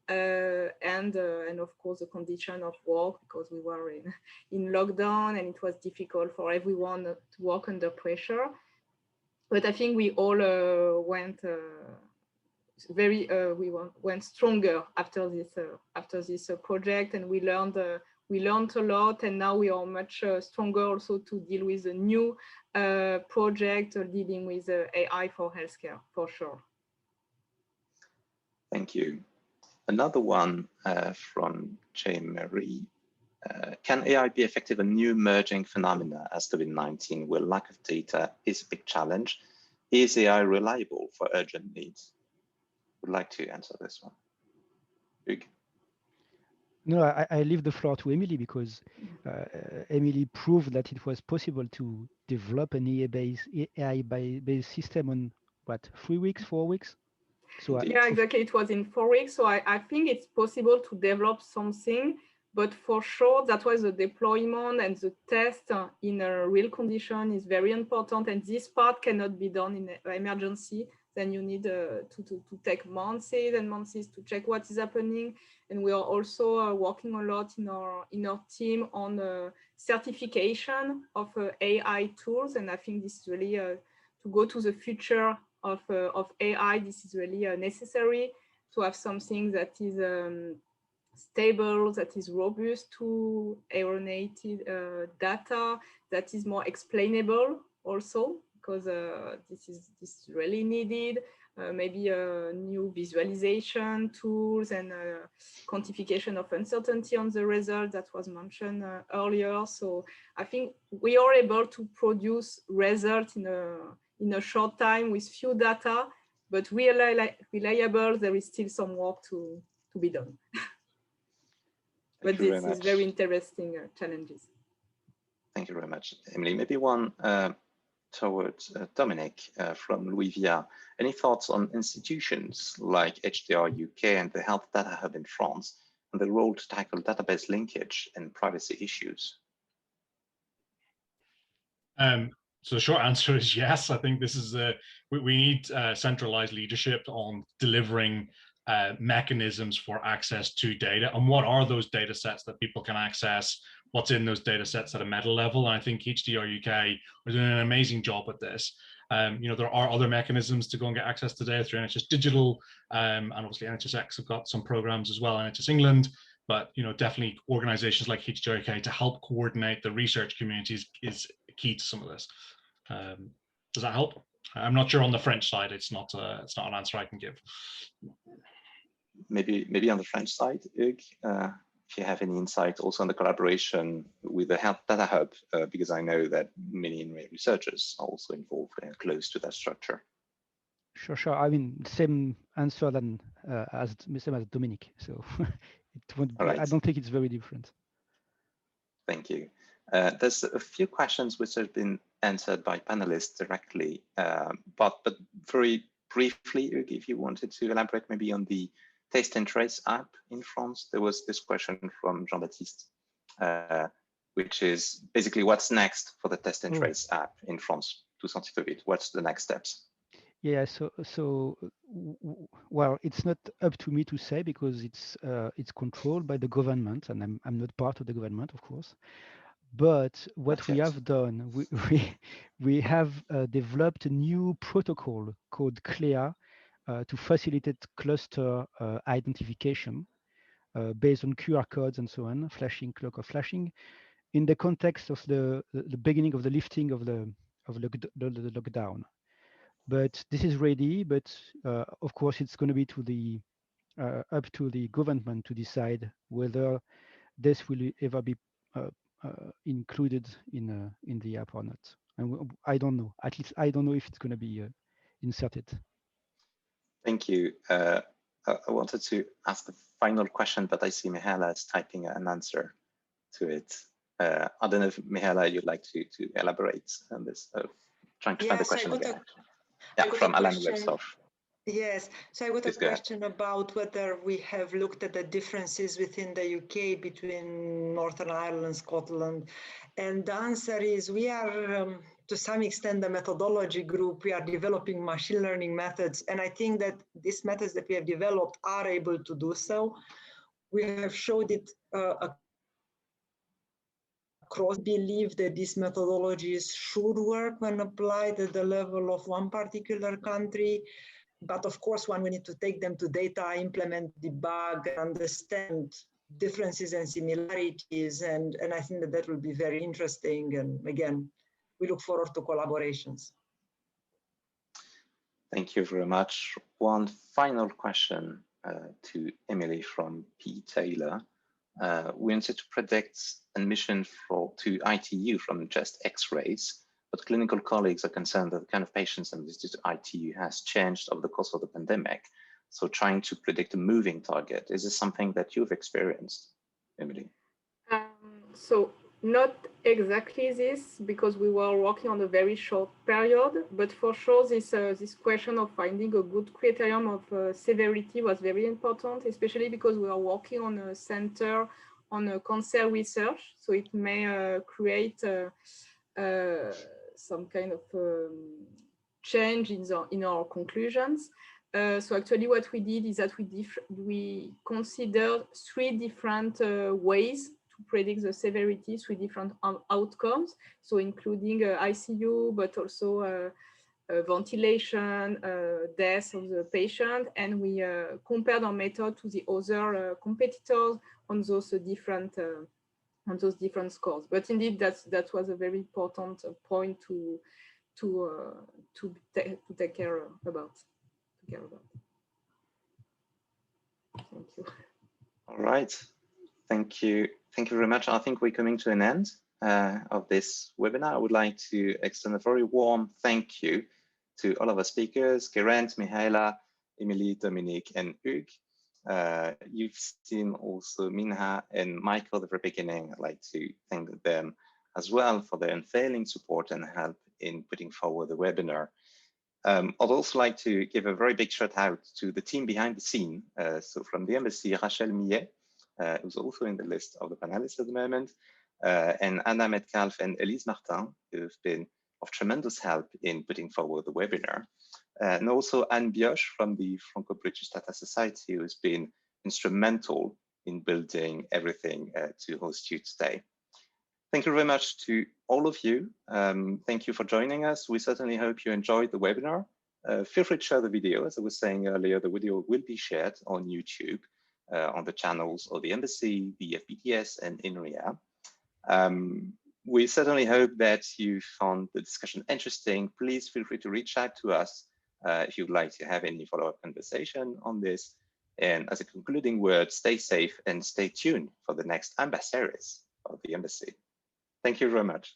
and of course the condition of work, because we were in lockdown and it was difficult for everyone to work under pressure. But I think we all went went stronger after this project, and we learned a lot, and now we are much stronger also to deal with a new project dealing with AI for healthcare, for sure. Thank you. Another one from Marie. Can AI be effective in new emerging phenomena as COVID-19, where lack of data is a big challenge? Is AI reliable for urgent needs? Would like to answer this one. Hugues. No, I leave the floor to Emilie, because Emilie proved that it was possible to develop an AI-based system on what, 3 weeks, 4 weeks? So yeah, exactly. It was in 4 weeks. So I think it's possible to develop something, but for sure, that was the deployment and the test in a real condition is very important. And this part cannot be done in an emergency. Then you need to take months and months to check what is happening. And we are also working a lot in our team on certification of AI tools. And I think this is really to go to the future of AI. This is really necessary to have something that is stable, that is robust to erroneous data, that is more explainable also, because this is really needed. Maybe new visualization tools and quantification of uncertainty on the result that was mentioned earlier. So I think we are able to produce results in a short time with few data, but reliable. There is still some work to be done. But this is very interesting challenges. Thank you very much, Emilie. Maybe one towards Dominic from Louisville. Any thoughts on institutions like HDR UK and the Health Data Hub in France and the role to tackle database linkage and privacy issues? So the short answer is yes. I think this is we need centralized leadership on delivering mechanisms for access to data, and what are those data sets that people can access, what's in those data sets at a meta level. And I think HDR UK are doing an amazing job at this. There are other mechanisms to go and get access to data through NHS Digital, and obviously NHSX have got some programs as well, NHS England, but definitely organizations like HDR UK to help coordinate the research communities is key to some of this. Does that help? I'm not sure on the French side. It's not an answer I can give. Maybe on the French side, Hugues, if you have any insight also on the collaboration with the Health Data Hub, because I know that many Inria researchers are also involved and close to that structure. Sure. I mean, same answer than as Dominic. So it won't be, right. I don't think it's very different. Thank you. There's a few questions which have been answered by panelists directly, but very briefly, Hugues, if you wanted to elaborate maybe on the Test and Trace app in France. There was this question from Jean-Baptiste, which is basically what's next for the Test and Trace app in France to sortie Covid? What's the next steps? Yeah, well, it's not up to me to say because it's controlled by the government, and I'm not part of the government, of course. But what we have done, we have developed a new protocol called CLEA to facilitate cluster identification based on QR codes and so on, flashing, clock of flashing, in the context of the beginning of the lifting of the lockdown. But this is ready, but of course it's going to be to the up to the government to decide whether this will ever be included in the app or not. And I don't know. At least I don't know if it's going to be inserted. Thank you. I wanted to ask the final question, but I see Mihaela is typing an answer to it. I don't know if Mihaela, you'd like to elaborate on this. Trying to find the question again. From Alan Webstoff. Yes, so I got a question about whether we have looked at the differences within the UK between Northern Ireland and Scotland. And the answer is we are, to some extent, the methodology group. We are developing machine learning methods. And I think that these methods that we have developed are able to do so. We have showed it across. Believe that these methodologies should work when applied at the level of one particular country. But of course, one, we need to take them to data, implement, debug, understand differences and similarities. And I think that that will be very interesting. And again, we look forward to collaborations. Thank you very much. One final question to Emilie from P. Taylor. We wanted to predict admission to ITU from just X-rays. But clinical colleagues are concerned that the kind of patients admitted to ITU has changed over the course of the pandemic. So trying to predict a moving target, is this something that you've experienced, Emilie? So not exactly this, because we were working on a very short period, but for sure this question of finding a good criterion of severity was very important, especially because we are working on a center on a cancer research. So it may create some kind of change in our conclusions. So actually what we did is that we considered 3 different ways to predict the severity, 3 different outcomes. So including ICU, but also ventilation, death of the patient. And we compared our method to the other competitors on those different scores. But indeed, that was a very important point to take care about. Thank you. All right. Thank you. Thank you very much. I think we're coming to an end of this webinar. I would like to extend a very warm thank you to all of our speakers, Geraint, Mihaela, Emilie, Dominic, and Hugues. You've seen also Minha and Michael at the very beginning. I'd like to thank them as well for their unfailing support and help in putting forward the webinar. I'd also like to give a very big shout out to the team behind the scene. So from the embassy, Rachel Millet, who's also in the list of the panelists at the moment, and Anna Metcalf and Elise Martin, who've been of tremendous help in putting forward the webinar. And also Anne Bioche from the Franco-British Data Society, who's been instrumental in building everything to host you today. Thank you very much to all of you. Thank you for joining us. We certainly hope you enjoyed the webinar. Feel free to share the video. As I was saying earlier, the video will be shared on YouTube, on the channels of the Embassy, the FBTS, and Inria. We certainly hope that you found the discussion interesting. Please feel free to reach out to us if you'd like to have any follow-up conversation on this. And as a concluding word, stay safe and stay tuned for the next Amba-series of the Embassy. Thank you very much.